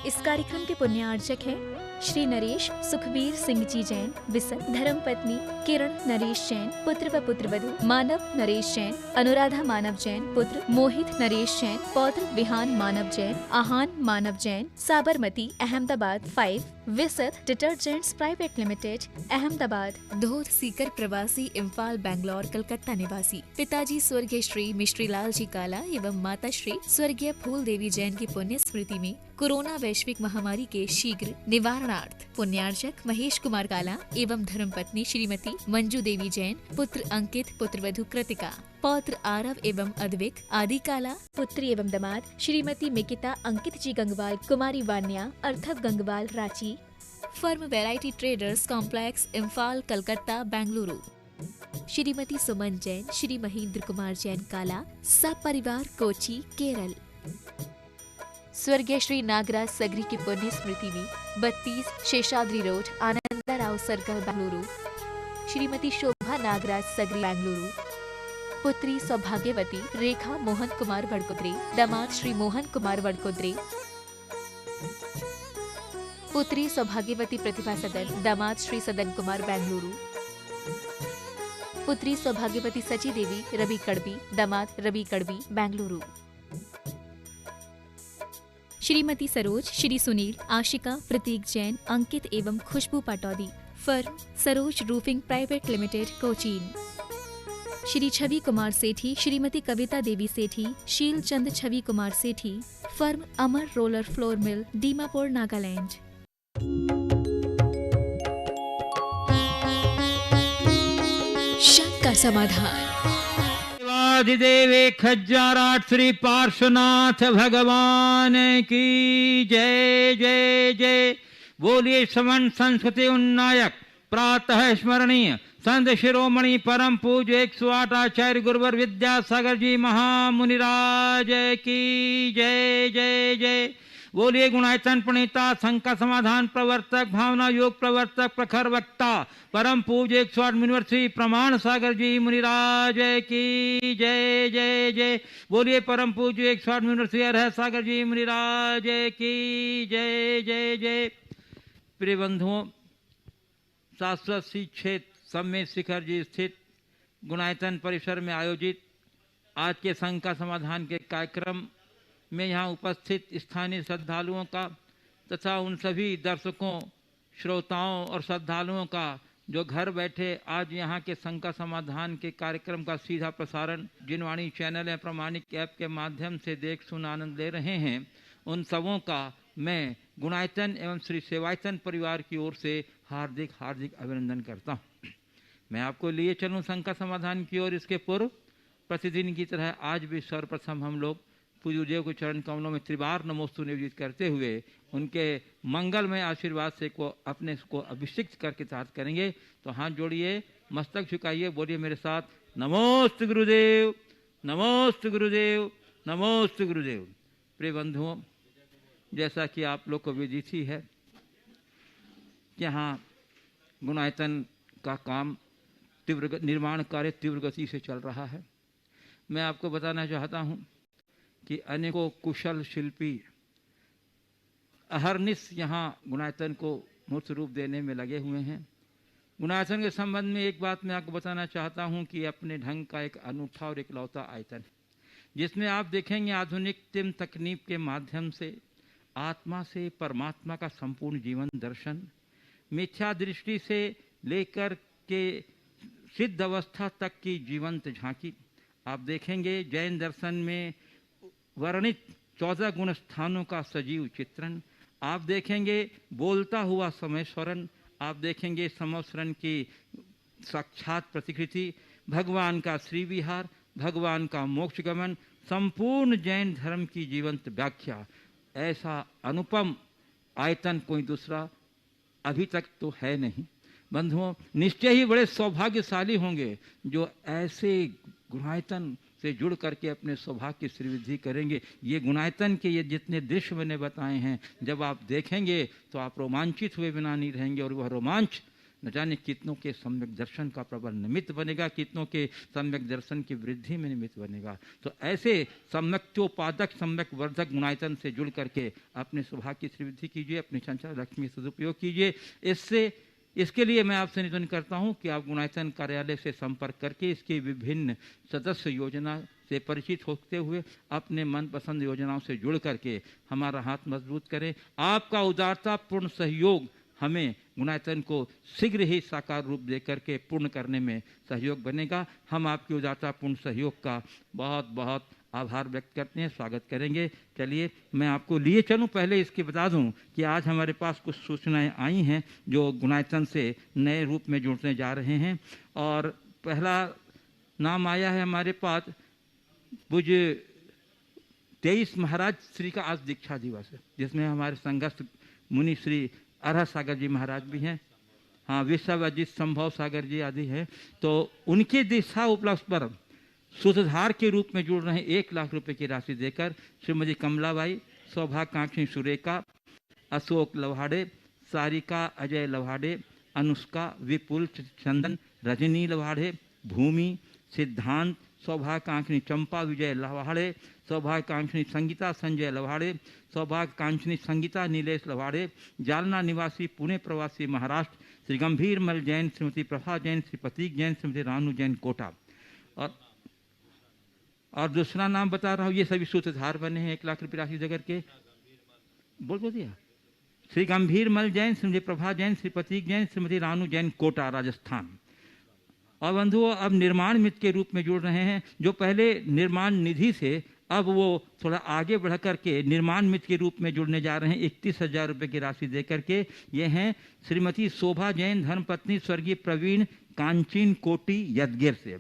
इस कार्यक्रम के पुण्यार्चक हैं श्री नरेश सुखबीर सिंह जी जैन विसर, धर्मपत्नी किरण नरेश जैन, पुत्र व पुत्रवधू मानव नरेश जैन, अनुराधा मानव जैन, पुत्र मोहित नरेश जैन, पौत्र विहान मानव जैन, आहान मानव जैन, साबरमती अहमदाबाद 5, विसर detergents private limited Ahmedabad, Dhod Sikar प्रवासी इम्फाल बैंगलोर कलकत्ता निवासी, पिताजी स्वर्गीय श्री मिश्री लाल जी काला एवं माता श्री स्वर्गीय फूल देवी जैन की पुण्य स्मृति में कोरोना वैश्विक महामारी के शीघ्र निवारणार्थ पुण्यार्चक महेश कुमार काला एवं धर्मपत्नी श्रीमती मंजू देवी जैन, पुत्र अंकित, पुत्रवधू कृतिका, पौत्र आरव एवं अद्विक आदि काला, पुत्री एवं दामाद श्रीमती मिकिता अंकित जी गंगवाल, कुमारी वान्या अर्थव Gangwal Ranchi, firm variety traders complex Imphal Calcutta Bengaluru, Shrimati Suman Jain, Shri Mahendra Kumar Jain Kala, सब परिवार कोची केरल। स्वर्गीय श्री नागराज सगरी की पुण्य स्मृति में 32 शेषाद्री रोड आनंदराव सर्कल बेंगलुरु, श्रीमती शोभा नागराज सगरी बेंगलुरु, पुत्री सौभाग्यवती रेखा मोहन कुमार वडकोद्रे, दामाद श्री मोहन कुमार वडकोद्रे, पुत्री सौभाग्यवती प्रतिभा सदन, दामाद श्री सदन कुमार बेंगलुरु, पुत्री सौभाग्यवती सची देवी रवि कड़बी, दामाद रवि कड़बी बेंगलुरु, श्रीमती सरोज, श्री सुनील, आशिका, प्रतीक जैन, अंकित एवं Khushboo Pataudi, firm Saroj roofing private limited Cochin, Shri Chhavi Kumar Sethi, Shrimati Kavita Devi Sethi, Sheel Chand Chhavi Kumar Sethi, firm Amar roller flour mill, Dimapur Nagaland. शंका समाधान। आदिदेवे खज्जाराट श्री पार्श्वनाथ भगवान की जय जय जय। बोलिए समन संस्कृति उन्नायक प्रातः स्मरणीय संत शिरोमणि परम पूज्य 108 आचार्य गुरुवर विद्यासागर जी महामुनिराज की जय जय जय। बोलिए गुणायतन प्रणीता शंका समाधान प्रवर्तक भावना योग प्रवर्तक प्रखर वक्ता परम पूज्य 108 मुनिवर श्री प्रमाण सागर जी मुनिराज की जय जय जय। बोलिए परम पूज्य 108 मुनिवर श्री अरहत सागर जी मुनिराज की जय जय जय। प्रिय बंधुओं, शाश्वत श्री क्षेत्र सम्मेद शिखर जी स्थित गुणायतन परिसर में आयोजित आज के शंका समाधान के कार्यक्रम में यहाँ उपस्थित स्थानीय श्रद्धालुओं का तथा उन सभी दर्शकों, श्रोताओं और श्रद्धालुओं का जो घर बैठे आज यहाँ के शंका समाधान के कार्यक्रम का सीधा प्रसारण जिनवाणी चैनल या प्रमाणिक ऐप के माध्यम से देख सुन आनंद ले रहे हैं, उन सबों का मैं गुणायतन एवं श्री सेवायतन परिवार की ओर से हार्दिक हार्दिक अभिनंदन करता हूँ। मैं आपको लिए चलूँ शंका समाधान की ओर। इसके पूर्व प्रतिदिन की तरह आज भी सर्वप्रथम हम लोग पूज्य देव के चरण कमलों में त्रिबार नमोस्तु निवेदित करते हुए उनके मंगलमय आशीर्वाद से को अपने को अभिषिक्त करके साथ करेंगे। तो हाथ जोड़िए, मस्तक झुकाइए, बोलिए मेरे साथ, नमोस्तु गुरुदेव, नमोस्तु गुरुदेव, नमोस्तु गुरुदेव। प्रिय बंधुओं, जैसा कि आप लोग को विदित ही है, यहाँ गुणायतन का काम निर्माण कार्य तीव्र गति से चल रहा है। मैं आपको बताना चाहता हूँ कि अनेकों कुशल शिल्पी अहरनिश यहाँ गुणायतन को मूर्त रूप देने में लगे हुए हैं। गुणायतन के संबंध में एक बात मैं आपको बताना चाहता हूँ कि अपने ढंग का एक अनूठा और इकलौता आयतन है, जिसमें आप देखेंगे आधुनिक तकनीक के माध्यम से आत्मा से परमात्मा का संपूर्ण जीवन दर्शन, मिथ्या दृष्टि से लेकर के सिद्ध अवस्था तक की जीवंत झांकी आप देखेंगे। जैन दर्शन में वर्णित 14 गुण स्थानों का सजीव चित्रण आप देखेंगे। बोलता हुआ समय स्वरण आप देखेंगे। समस्वरण की साक्षात प्रतिकृति, भगवान का श्री विहार, भगवान का मोक्ष गमन, संपूर्ण जैन धर्म की जीवंत व्याख्या। ऐसा अनुपम आयतन कोई दूसरा अभी तक तो है नहीं। बंधुओं, निश्चय ही बड़े सौभाग्यशाली होंगे जो ऐसे गुणायतन से जुड़ करके अपने सौभाग्य की श्रीवृद्धि करेंगे। ये गुणायतन के ये जितने दृश्य मैंने बताए हैं, जब आप देखेंगे तो आप रोमांचित हुए बिना नहीं रहेंगे। और वह रोमांच न जाने कितनों के सम्यक दर्शन का प्रबल निमित्त बनेगा, कितनों के सम्यक दर्शन की वृद्धि में निमित्त बनेगा। तो ऐसे सम्यक्तोपादक सम्यक वर्धक गुणायतन से जुड़ करके अपने सौभाग्य की श्रीवृद्धि कीजिए, अपनी संचार लक्ष्मी सदुपयोग कीजिए। इसके लिए मैं आपसे निवेदन करता हूं कि आप गुणायतन कार्यालय से संपर्क करके इसकी विभिन्न सदस्य योजना से परिचित होते हुए अपने मनपसंद योजनाओं से जुड़ करके हमारा हाथ मजबूत करें। आपका उदारतापूर्ण सहयोग हमें गुणायतन को शीघ्र ही साकार रूप दे करके पूर्ण करने में सहयोग बनेगा। हम आपके उदारतापूर्ण सहयोग का बहुत बहुत आभार व्यक्त करते हैं, स्वागत करेंगे। चलिए मैं आपको लिए चलूं, पहले इसकी बता दूं कि आज हमारे पास कुछ सूचनाएं आई हैं जो गुणायतन से नए रूप में जुड़ने जा रहे हैं। और पहला नाम आया है हमारे पास, पूज्य 23 महाराज श्री का आज दीक्षा दिवस है, जिसमें हमारे संघस्थ मुनि श्री अरह सागर जी महाराज भी हैं, हाँ विश्व अजित संभव सागर जी आदि हैं। तो उनके दीक्षा उपलक्ष्य पर सूत्रधार के रूप में जुड़ रहे 1 लाख रुपए की राशि देकर श्रीमती कमलाबाई, सौभाग्यकांक्षी सुरेखा, अशोक लवाड़े, सारिका अजय लवाड़े, अनुष्का, विपुल चंदन, रजनी लवाड़े, भूमि, सिद्धांत, सौभाग्यकांक्षी चंपा विजय लवाड़े, सौभाग्यकांक्षी संगीता संजय लवाड़े, सौभाग्यकांक्षी संगीता नीलेश लवाड़े, जालना निवासी पुणे प्रवासी महाराष्ट्र श्री गंभीर मल जैन, श्रीमती प्रभा जैन, श्री प्रतीक जैन, श्रीमती रानू जैन कोटा। और दूसरा नाम बता रहा हूँ, ये सभी सूत्रधार बने हैं 1 लाख रुपये राशि देकर के। बोल दिया, श्री गंभीर मल जैन, श्रीमती प्रभा जैन, श्री प्रतीक जैन, श्रीमती रानू जैन कोटा राजस्थान। और बंधुओं अब निर्माण मित्र के रूप में जुड़ रहे हैं, जो पहले निर्माण निधि से अब वो थोड़ा आगे बढ़ करके निर्माण मित्र के रूप में जुड़ने जा रहे हैं 31,000 रुपये की राशि देकर के। ये हैं श्रीमती शोभा जैन, धर्मपत्नी स्वर्गीय प्रवीण कांचीन कोटी यदगिर से।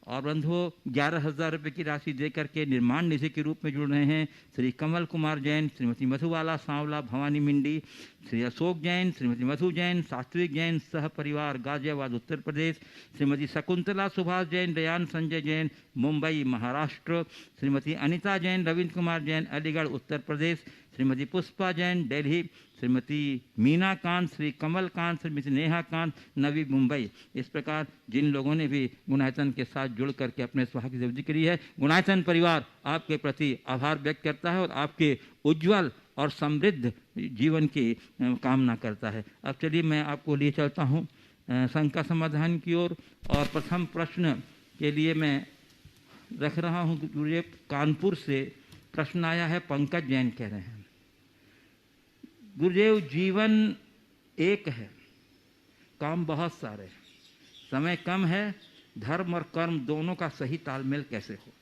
और बंधुओं 11,000 रुपये की राशि देकर के निर्माण निधि के रूप में जुड़ रहे हैं श्री कमल कुमार जैन, श्रीमती मधुबाला सांवला भवानी मिंडी, श्री अशोक जैन, श्रीमती मधु जैन, सात्विक जैन सह परिवार गाजियाबाद उत्तर प्रदेश, श्रीमती शकुंतला सुभाष जैन, दयान संजय जैन मुंबई महाराष्ट्र, श्रीमती अनिता जैन, रविंद्र कुमार जैन अलीगढ़ उत्तर प्रदेश, श्रीमती पुष्पा जैन दिल्ली, श्रीमती मीना कांत, श्री कमल कांत, श्रीमती नेहा कांत नवी मुंबई। इस प्रकार जिन लोगों ने भी गुणायतन के साथ जुड़ करके अपने सौभाग्य की वृद्धि करी है, गुणायतन परिवार आपके प्रति आभार व्यक्त करता है और आपके उज्जवल और समृद्ध जीवन की कामना करता है। अब चलिए मैं आपको लिए चलता हूँ शंका समाधान की ओर। और प्रथम प्रश्न के लिए मैं रख रहा हूँ, गुरुदेव कानपुर से प्रश्न आया है, पंकज जैन कह रहे हैं, गुरुदेव जीवन एक है, काम बहुत सारे हैं, समय कम है, धर्म और कर्म दोनों का सही तालमेल कैसे हो?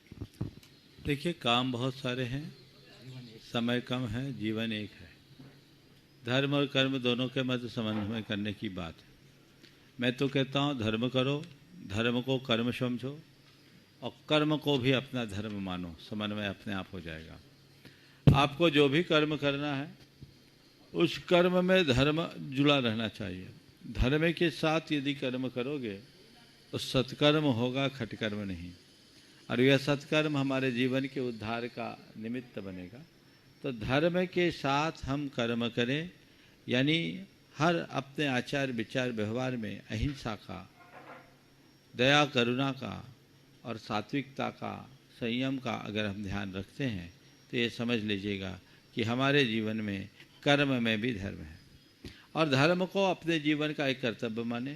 देखिए काम बहुत सारे हैं, समय कम है, जीवन एक है। धर्म और कर्म दोनों के मध्य समन्वय करने की बात है। मैं तो कहता हूँ धर्म करो, धर्म को कर्म समझो और कर्म को भी अपना धर्म मानो, समन्वय अपने आप हो जाएगा। आपको जो भी कर्म करना है उस कर्म में धर्म जुड़ा रहना चाहिए। धर्म के साथ यदि कर्म करोगे तो सत्कर्म होगा, खटकर्म नहीं। और यह सत्कर्म हमारे जीवन के उद्धार का निमित्त बनेगा। तो धर्म के साथ हम कर्म करें, यानी हर अपने आचार विचार व्यवहार में अहिंसा का, दया करुणा का और सात्विकता का, संयम का अगर हम ध्यान रखते हैं तो ये समझ लीजिएगा कि हमारे जीवन में कर्म में भी धर्म है। और धर्म को अपने जीवन का एक कर्तव्य माने।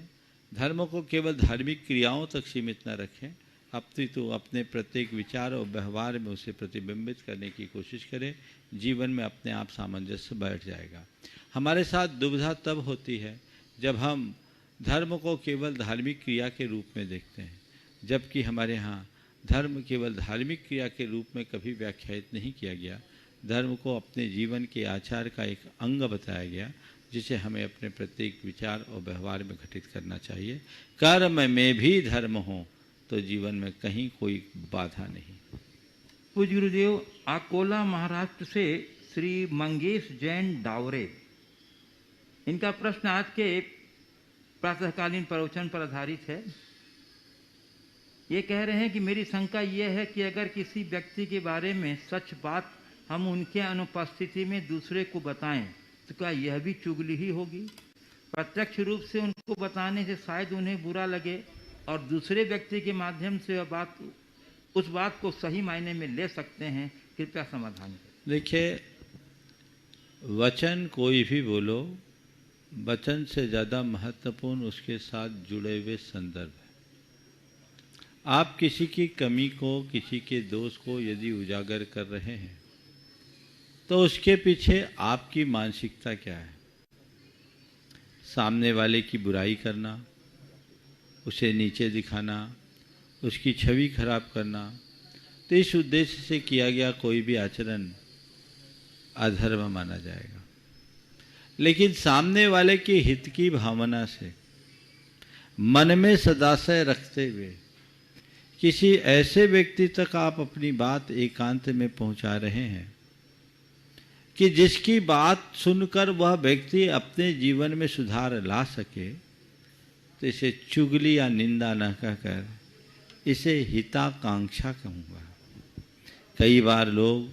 धर्म को केवल धार्मिक क्रियाओं तक सीमित न रखें, अपितु अपने प्रत्येक विचार और व्यवहार में उसे प्रतिबिंबित करने की कोशिश करें। जीवन में अपने आप सामंजस्य बैठ जाएगा। हमारे साथ दुविधा तब होती है जब हम धर्म को केवल धार्मिक क्रिया के रूप में देखते हैं, जबकि हमारे यहाँ धर्म केवल धार्मिक क्रिया के रूप में कभी व्याख्यायित नहीं किया गया। धर्म को अपने जीवन के आचार का एक अंग बताया गया, जिसे हमें अपने प्रत्येक विचार और व्यवहार में घटित करना चाहिए। कर्म में भी धर्म हो तो जीवन में कहीं कोई बाधा नहीं। पूज्य गुरुदेव अकोला महाराष्ट्र से श्री मंगेश जैन डावरे, इनका प्रश्न आज के प्रातःकालीन प्रवचन पर आधारित है। ये कह रहे हैं कि मेरी शंका यह है कि अगर किसी व्यक्ति के बारे में सच बात हम उनके अनुपस्थिति में दूसरे को बताएं तो क्या यह भी चुगली ही होगी? प्रत्यक्ष रूप से उनके को बताने से शायद उन्हें बुरा लगे और दूसरे व्यक्ति के माध्यम से उस बात को सही मायने में ले सकते हैं। कृपया समाधान करें। देखिए, वचन कोई भी बोलो, वचन से ज़्यादा महत्वपूर्ण उसके साथ जुड़े हुए संदर्भ है। आप किसी की कमी को, किसी के दोष को यदि उजागर कर रहे हैं तो उसके पीछे आपकी मानसिकता क्या है? सामने वाले की बुराई करना, उसे नीचे दिखाना, उसकी छवि खराब करना, तो इस उद्देश्य से किया गया कोई भी आचरण अधर्म माना जाएगा। लेकिन सामने वाले के हित की भावना से मन में सदाशय रखते हुए किसी ऐसे व्यक्ति तक आप अपनी बात एकांत में पहुंचा रहे हैं कि जिसकी बात सुनकर वह व्यक्ति अपने जीवन में सुधार ला सके, तो इसे चुगली या निंदा न कहकर इसे हिताकांक्षा कहूँगा। कई बार लोग,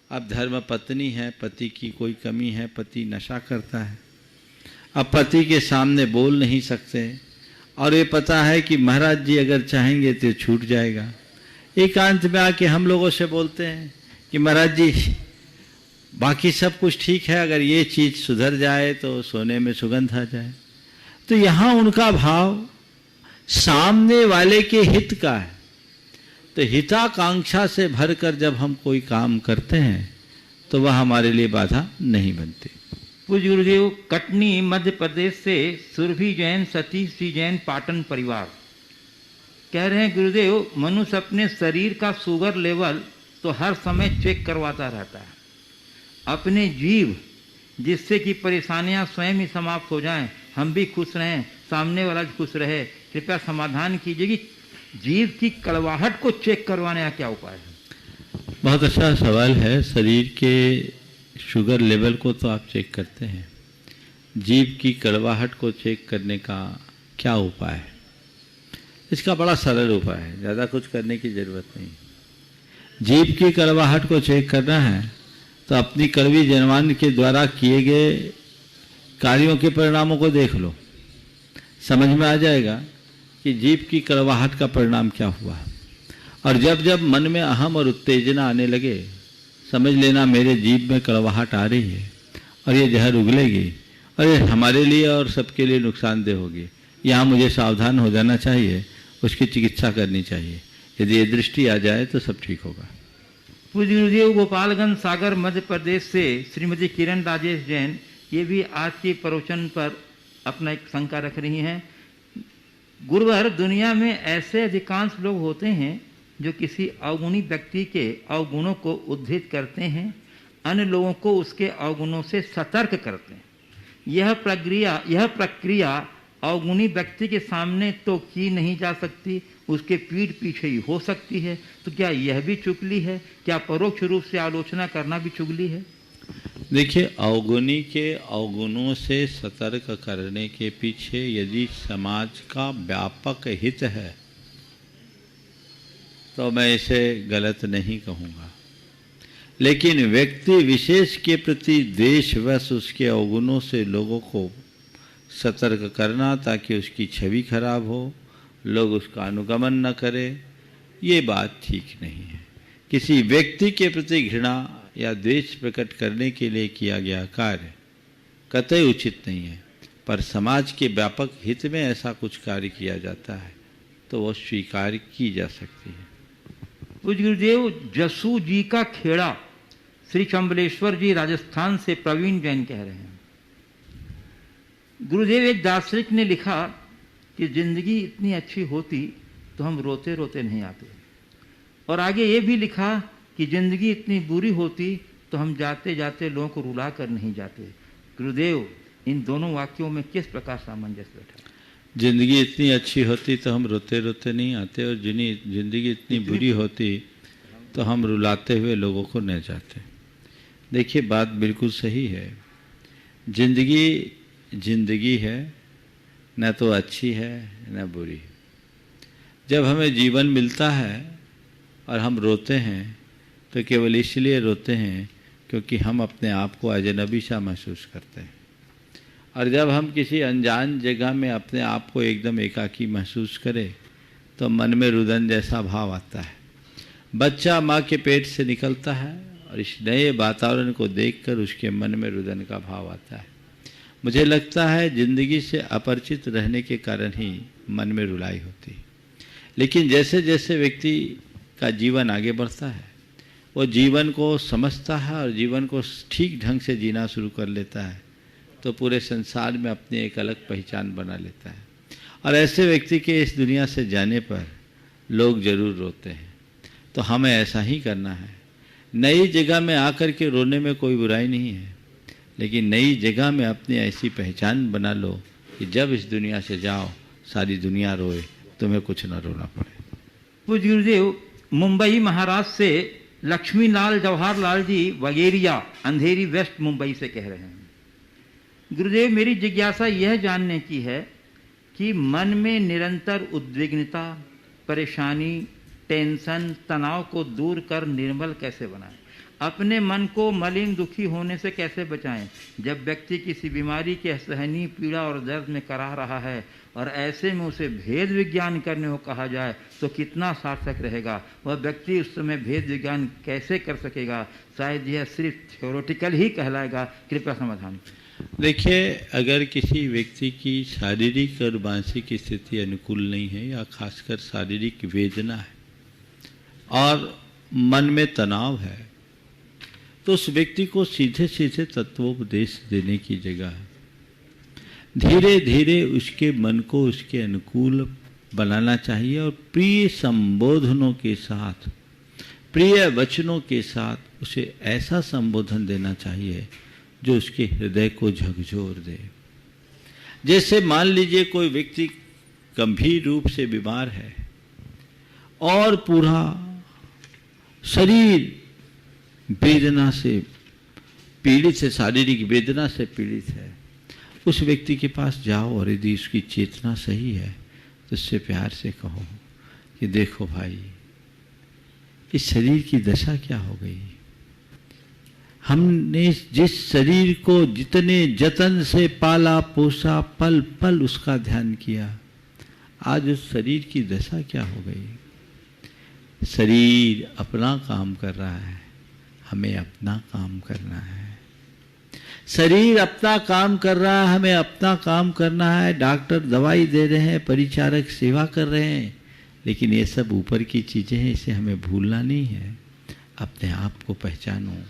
अब धर्म पत्नी है, पति की कोई कमी है, पति नशा करता है, अब पति के सामने बोल नहीं सकते और ये पता है कि महाराज जी अगर चाहेंगे तो छूट जाएगा। एकांत में आके हम लोगों से बोलते हैं कि महाराज जी बाकी सब कुछ ठीक है, अगर ये चीज़ सुधर जाए तो सोने में सुगंध आ जाए। तो यहाँ उनका भाव सामने वाले के हित का है। तो हिताकांक्षा से भरकर जब हम कोई काम करते हैं तो वह हमारे लिए बाधा नहीं बनती। पूज्य गुरुदेव, कटनी मध्य प्रदेश से सुरभि जैन, सतीश जी जैन, पाटन परिवार कह रहे हैं, गुरुदेव मनुष्य अपने शरीर का शुगर लेवल तो हर समय चेक करवाता रहता है, अपने जीव जिससे कि परेशानियां स्वयं ही समाप्त हो जाएं, हम भी खुश रहें, सामने वाला भी खुश रहे। कृपया समाधान कीजिए कि जीव की कड़वाहट को चेक करवाने का क्या उपाय है? बहुत अच्छा सवाल है। शरीर के शुगर लेवल को तो आप चेक करते हैं, जीव की कड़वाहट को चेक करने का क्या उपाय है? इसका बड़ा सरल उपाय है, ज़्यादा कुछ करने की ज़रूरत नहीं। जीव की कड़वाहट को चेक करना है तो अपनी कड़वी जनवान के द्वारा किए गए कार्यों के परिणामों को देख लो, समझ में आ जाएगा कि जीव की कड़वाहट का परिणाम क्या हुआ। और जब जब मन में अहम और उत्तेजना आने लगे, समझ लेना मेरे जीव में कड़वाहट आ रही है और ये जहर उगलेगी और ये हमारे लिए और सबके लिए नुकसानदेह होगी, यहाँ मुझे सावधान हो जाना चाहिए, उसकी चिकित्सा करनी चाहिए। यदि ये दृष्टि आ जाए तो सब ठीक होगा। पूज्य गुरुदेव, गोपालगंज सागर मध्य प्रदेश से श्रीमती किरण राजेश जैन, ये भी आज के प्रवचन पर अपना एक शंका रख रही हैं। गुरुवर, दुनिया में ऐसे अधिकांश लोग होते हैं जो किसी अवगुणी व्यक्ति के अवगुणों को उद्धृत करते हैं, अन्य लोगों को उसके अवगुणों से सतर्क करते हैं। यह प्रक्रिया अवगुणी व्यक्ति के सामने तो की नहीं जा सकती, उसके पीठ पीछे ही हो सकती है। तो क्या यह भी चुगली है? क्या परोक्ष रूप से आलोचना करना भी चुगली है? देखिए, अवगुणी के अवगुणों से सतर्क करने के पीछे यदि समाज का व्यापक हित है तो मैं इसे गलत नहीं कहूँगा, लेकिन व्यक्ति विशेष के प्रति द्वेषवश उसके अवगुणों से लोगों को सतर्क करना ताकि उसकी छवि खराब हो, लोग उसका अनुगमन न करें, ये बात ठीक नहीं है। किसी व्यक्ति के प्रति घृणा या द्वेष प्रकट करने के लिए किया गया कार्य कतई उचित नहीं है, पर समाज के व्यापक हित में ऐसा कुछ कार्य किया जाता है तो वह स्वीकार की जा सकती है। पूज्य गुरुदेव, जसू जी का खेड़ा, श्री चंबलेश्वर जी राजस्थान से प्रवीण जैन कह रहे हैं, गुरुदेव एक दार्शनिक ने लिखा कि जिंदगी इतनी अच्छी होती तो हम रोते रोते नहीं आते, और आगे ये भी लिखा कि जिंदगी इतनी बुरी होती तो हम जाते जाते लोगों को रुला कर नहीं जाते। गुरुदेव, इन दोनों वाक्यों में किस प्रकार सामंजस्य बैठा? जिंदगी इतनी अच्छी होती तो हम रोते रोते नहीं आते, और जिंदगी इतनी बुरी होती तो हम रुलाते हुए लोगों को न जाते। देखिए, बात बिल्कुल सही है। जिंदगी है, न तो अच्छी है न बुरी। जब हमें जीवन मिलता है और हम रोते हैं तो केवल इसलिए रोते हैं क्योंकि हम अपने आप को अजनबी सा महसूस करते हैं, और जब हम किसी अनजान जगह में अपने आप को एकदम एकाकी महसूस करें तो मन में रुदन जैसा भाव आता है। बच्चा माँ के पेट से निकलता है और इस नए वातावरण को देखकर उसके मन में रुदन का भाव आता है। मुझे लगता है जिंदगी से अपरिचित रहने के कारण ही मन में रुलाई होती है। लेकिन जैसे जैसे व्यक्ति का जीवन आगे बढ़ता है वो जीवन को समझता है और जीवन को ठीक ढंग से जीना शुरू कर लेता है तो पूरे संसार में अपनी एक अलग पहचान बना लेता है। और ऐसे व्यक्ति के इस दुनिया से जाने पर लोग जरूर रोते हैं। तो हमें ऐसा ही करना है। नई जगह में आकर के रोने में कोई बुराई नहीं है, लेकिन नई जगह में अपनी ऐसी पहचान बना लो कि जब इस दुनिया से जाओ सारी दुनिया रोए, तुम्हें कुछ न रोना पड़े। पूज्य गुरुदेव, मुंबई महाराष्ट्र से लक्ष्मीलाल जवाहरलाल जी वगेरिया, अंधेरी वेस्ट मुंबई से कह रहे हैं, गुरुदेव मेरी जिज्ञासा यह जानने की है कि मन में निरंतर उद्विग्नता, परेशानी, टेंशन, तनाव को दूर कर निर्मल कैसे बनाएं? अपने मन को मलिन दुखी होने से कैसे बचाएं? जब व्यक्ति किसी बीमारी के असहनीय पीड़ा और दर्द में करा रहा है और ऐसे में उसे भेद विज्ञान करने को कहा जाए तो कितना सार्थक रहेगा? वह व्यक्ति उस समय भेद विज्ञान कैसे कर सकेगा? शायद यह सिर्फ थ्योरेटिकल ही कहलाएगा। कृपया समाधान। देखिए, अगर किसी व्यक्ति की शारीरिक और मानसिक स्थिति अनुकूल नहीं है या खासकर शारीरिक वेदना है और मन में तनाव है तो उस व्यक्ति को सीधे सीधे तत्वोपदेश देने की जगह धीरे धीरे उसके मन को उसके अनुकूल बनाना चाहिए और प्रिय संबोधनों के साथ, प्रिय वचनों के साथ उसे ऐसा संबोधन देना चाहिए जो उसके हृदय को झकझोर दे। जैसे मान लीजिए कोई व्यक्ति गंभीर रूप से बीमार है और पूरा शरीर वेदना से पीड़ित है, शारीरिक वेदना से पीड़ित है, उस व्यक्ति के पास जाओ और यदि उसकी चेतना सही है तो उससे प्यार से कहो कि देखो भाई, इस शरीर की दशा क्या हो गई। हमने जिस शरीर को जितने जतन से पाला पोसा, पल पल उसका ध्यान किया, आज उस शरीर की दशा क्या हो गई। शरीर अपना काम कर रहा है, हमें अपना काम करना है। शरीर अपना काम कर रहा है, हमें अपना काम करना है। डॉक्टर दवाई दे रहे हैं, परिचारक सेवा कर रहे हैं, लेकिन ये सब ऊपर की चीजें हैं, इसे हमें भूलना नहीं है। अपने आप को पहचानो।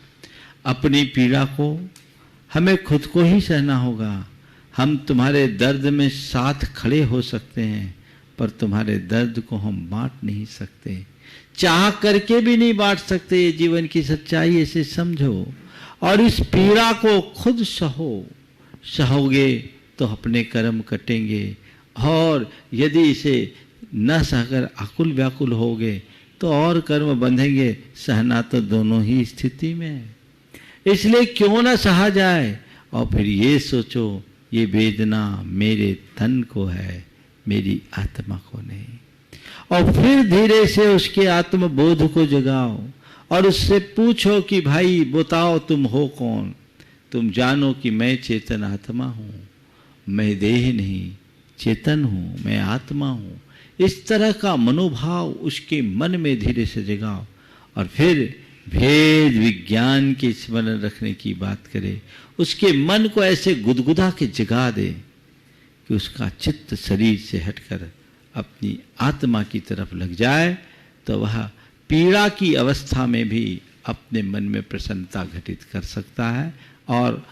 अपनी पीड़ा को हमें खुद को ही सहना होगा। हम तुम्हारे दर्द में साथ खड़े हो सकते हैं पर तुम्हारे दर्द को हम बांट नहीं सकते, चाह करके भी नहीं बांट सकते। ये जीवन की सच्चाई, इसे समझो और इस पीड़ा को खुद सहो। सहोगे तो अपने कर्म कटेंगे और यदि इसे न सहकर आकुल व्याकुल होगे तो और कर्म बंधेंगे। सहना तो दोनों ही स्थिति में है, इसलिए क्यों ना सहा जाए। और फिर ये सोचो, ये वेदना मेरे तन को है, मेरी आत्मा को नहीं। और फिर धीरे से उसके आत्मबोध को जगाओ और उससे पूछो कि भाई बताओ तुम हो कौन। तुम जानो कि मैं चेतन आत्मा हूँ, मैं देह नहीं चेतन हूँ, मैं आत्मा हूँ। इस तरह का मनोभाव उसके मन में धीरे से जगाओ और फिर भेद विज्ञान के स्मरण रखने की बात करे। उसके मन को ऐसे गुदगुदा के जगा दे कि उसका चित्त शरीर से हटकर अपनी आत्मा की तरफ लग जाए तो वह पीड़ा की अवस्था में भी अपने मन में प्रसन्नता घटित कर सकता है और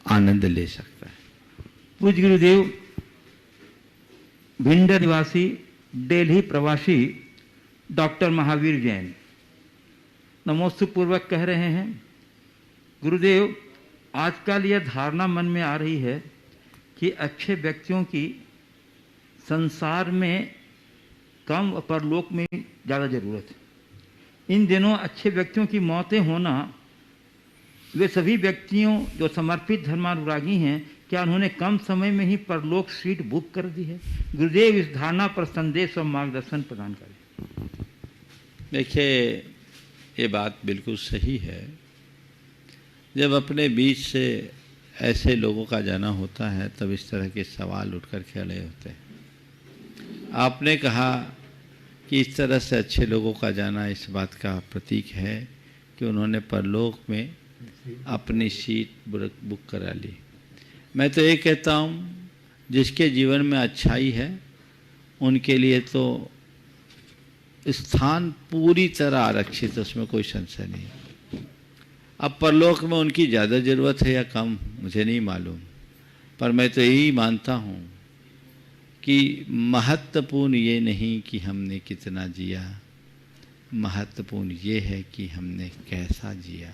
आनंद ले सकता है। पूज्य गुरुदेव, भिंड निवासी दिल्ली प्रवासी डॉक्टर महावीर जैन नमोस्तु पूर्वक कह रहे हैं, गुरुदेव आजकल यह धारणा मन में आ रही है कि अच्छे व्यक्तियों की संसार में कम और परलोक में ज़्यादा जरूरत है। इन दिनों अच्छे व्यक्तियों की मौतें होना, वे सभी व्यक्तियों जो समर्पित धर्मानुरागी हैं, क्या उन्होंने कम समय में ही परलोक सीट बुक कर दी है? गुरुदेव इस धारणा पर संदेश और मार्गदर्शन प्रदान करें। देखिए, ये बात बिल्कुल सही है। जब अपने बीच से ऐसे लोगों का जाना होता है तब इस तरह के सवाल उठकर खड़े होते हैं। आपने कहा कि इस तरह से अच्छे लोगों का जाना इस बात का प्रतीक है कि उन्होंने परलोक में अपनी सीट बुक करा ली। मैं तो ये कहता हूँ जिसके जीवन में अच्छाई है उनके लिए तो स्थान पूरी तरह आरक्षित है, उसमें कोई संशय नहीं। अब परलोक में उनकी ज़्यादा ज़रूरत है या कम मुझे नहीं मालूम, पर मैं तो यही मानता हूँ कि महत्वपूर्ण ये नहीं कि हमने कितना जिया, महत्वपूर्ण ये है कि हमने कैसा जिया।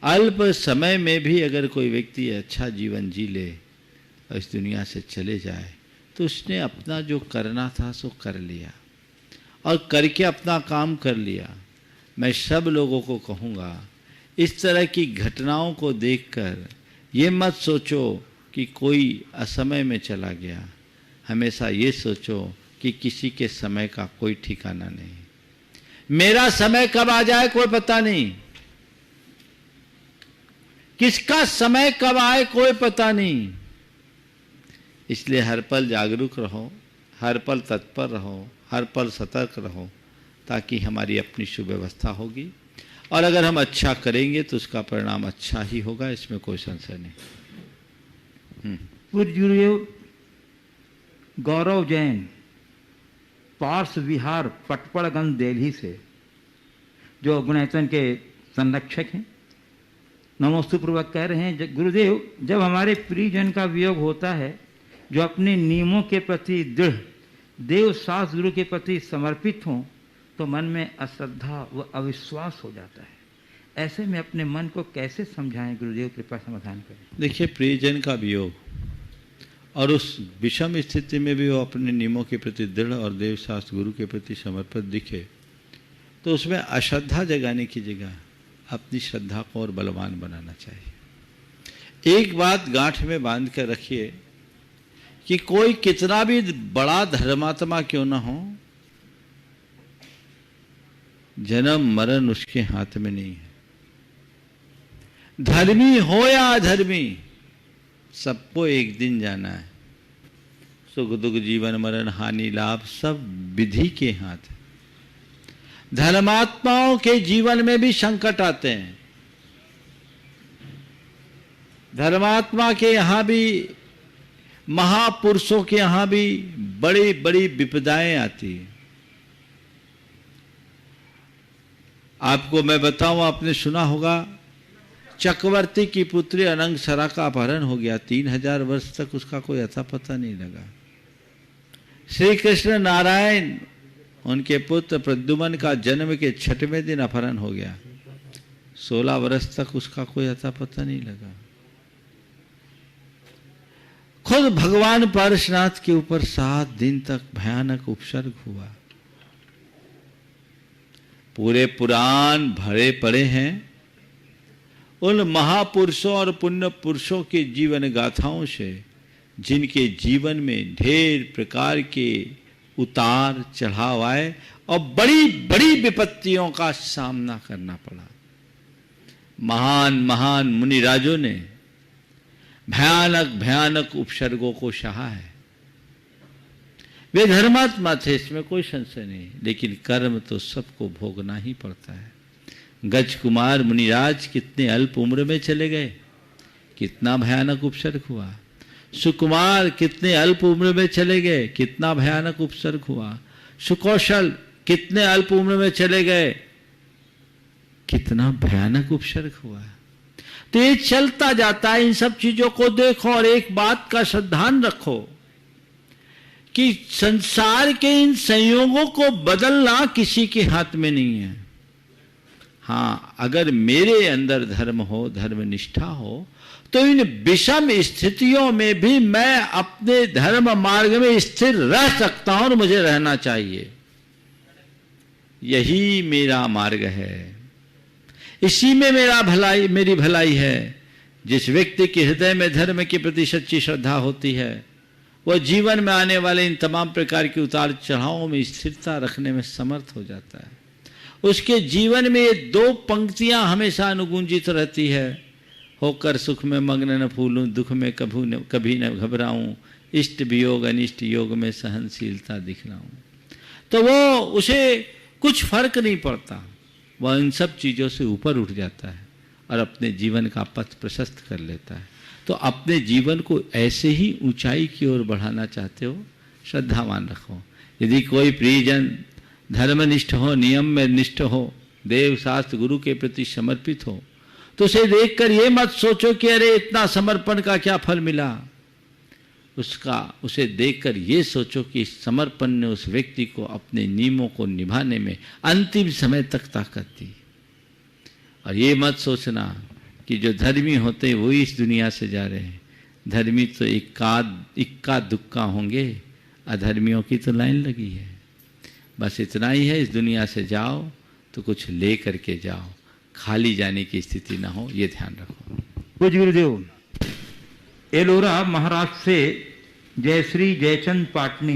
अल्प समय में भी अगर कोई व्यक्ति अच्छा जीवन जी ले और इस दुनिया से चले जाए तो उसने अपना जो करना था सो कर लिया और करके अपना काम कर लिया। मैं सब लोगों को कहूँगा इस तरह की घटनाओं को देखकर ये मत सोचो कि कोई असमय में चला गया, हमेशा ये सोचो कि किसी के समय का कोई ठिकाना नहीं। मेरा समय कब आ जाए कोई पता नहीं, किसका समय कब आए कोई पता नहीं। इसलिए हर पल जागरूक रहो, हर पल तत्पर रहो, हर पल सतर्क रहो, ताकि हमारी अपनी सुव्यवस्था होगी और अगर हम अच्छा करेंगे तो उसका परिणाम अच्छा ही होगा, इसमें कोई संशय नहीं। पूज्य गुरुदेव गौरव जैन, पार्श विहार, पटपड़गंज, दिल्ली से, जो गुणायतन के संरक्षक हैं, नमोस्तुपूर्वक कह रहे हैं, गुरुदेव जब हमारे प्रियजन का वियोग होता है जो अपने नियमों के प्रति दृढ़, देव शास्त्र गुरु के प्रति समर्पित हों, तो मन में अश्रद्धा व अविश्वास हो जाता है। ऐसे में अपने मन को कैसे समझाएं गुरुदेव, कृपा समाधान करें। देखिए, प्रियजन का वियोग और उस विषम स्थिति में भी वो अपने नियमों के प्रति दृढ़ और देव शास्त्र गुरु के प्रति समर्पित दिखे तो उसमें अश्रद्धा जगाने की जगह अपनी श्रद्धा को और बलवान बनाना चाहिए। एक बात गांठ में बांध कर रखिए कि कोई कितना भी बड़ा धर्मात्मा क्यों ना हो, जन्म मरण उसके हाथ में नहीं है। धर्मी हो या अधर्मी, सबको एक दिन जाना है। सुख दुख जीवन मरण हानि लाभ सब विधि के हाथ है। धर्मात्माओं के जीवन में भी संकट आते हैं, धर्मात्मा के यहां भी, महापुरुषों के यहां भी बड़ी बड़ी विपदाएं आती हैं। आपको मैं बताऊं, आपने सुना होगा चक्रवर्ती की पुत्री अनंगसरा का अपहरण हो गया, 3000 वर्ष तक उसका कोई अता पता नहीं लगा। श्री कृष्ण नारायण उनके पुत्र प्रद्युम्न का जन्म के 6वें दिन अपहरण हो गया, 16 वर्ष तक उसका कोई अता पता नहीं लगा। खुद भगवान पारसनाथ के ऊपर 7 दिन तक भयानक उपसर्ग हुआ। पूरे पुराण भरे पड़े हैं उन महापुरुषों और पुण्य पुरुषों के जीवन गाथाओं से, जिनके जीवन में ढेर प्रकार के उतार चढ़ाव आए और बड़ी बड़ी विपत्तियों का सामना करना पड़ा। महान महान मुनिराजों ने भयानक भयानक उपसर्गों को सहा है। वे धर्मात्मा थे, इसमें कोई संशय नहीं, लेकिन कर्म तो सबको भोगना ही पड़ता है। गज कुमार मुनिराज कितने अल्प उम्र में चले गए, कितना भयानक उपसर्ग हुआ। सुकुमार कितने अल्प उम्र में चले गए, कितना भयानक उपसर्ग हुआ। सुकौशल कितने अल्प उम्र में चले गए, कितना भयानक उपसर्ग हुआ। तो ये चलता जाता है। इन सब चीजों को देखो और एक बात का श्रद्धान रखो कि संसार के इन संयोगों को बदलना किसी के हाथ में नहीं है। हाँ, अगर मेरे अंदर धर्म हो, धर्म निष्ठा हो, तो इन विषम स्थितियों में भी मैं अपने धर्म मार्ग में स्थिर रह सकता हूं और मुझे रहना चाहिए। यही मेरा मार्ग है, इसी में मेरी भलाई है। जिस व्यक्ति के हृदय में धर्म के प्रति सच्ची श्रद्धा होती है, वह जीवन में आने वाले इन तमाम प्रकार के उतार चढ़ावों में स्थिरता रखने में समर्थ हो जाता है। उसके जीवन में ये 2 पंक्तियां हमेशा अनुगुंजित रहती है, होकर सुख में मग्न न फूलूं, दुख में कभी न घबराऊं, इष्ट वियोग अनिष्ट योग में सहनशीलता दिखलाऊं। तो वो उसे कुछ फर्क नहीं पड़ता, वह इन सब चीज़ों से ऊपर उठ जाता है और अपने जीवन का पथ प्रशस्त कर लेता है। तो अपने जीवन को ऐसे ही ऊंचाई की ओर बढ़ाना चाहते हो, श्रद्धावान रखो। यदि कोई प्रियजन धर्मनिष्ठ हो, नियम में निष्ठ हो, देव शास्त्र गुरु के प्रति समर्पित हो, तो उसे देखकर ये मत सोचो कि अरे इतना समर्पण का क्या फल मिला। उसे देखकर ये सोचो कि इस समर्पण ने उस व्यक्ति को अपने नियमों को निभाने में अंतिम समय तक ताकत दी। और ये मत सोचना कि जो धर्मी होते हैं वही इस दुनिया से जा रहे हैं। धर्मी तो इक्का दुक्का होंगे, अधर्मियों की तो लाइन लगी है। बस इतना ही है, इस दुनिया से जाओ तो कुछ ले करके जाओ, खाली जाने की स्थिति ना हो, ये ध्यान रखो। पूज्य गुरुदेव, एलोरा महाराष्ट्र से जयश्री जयचंद पाटनी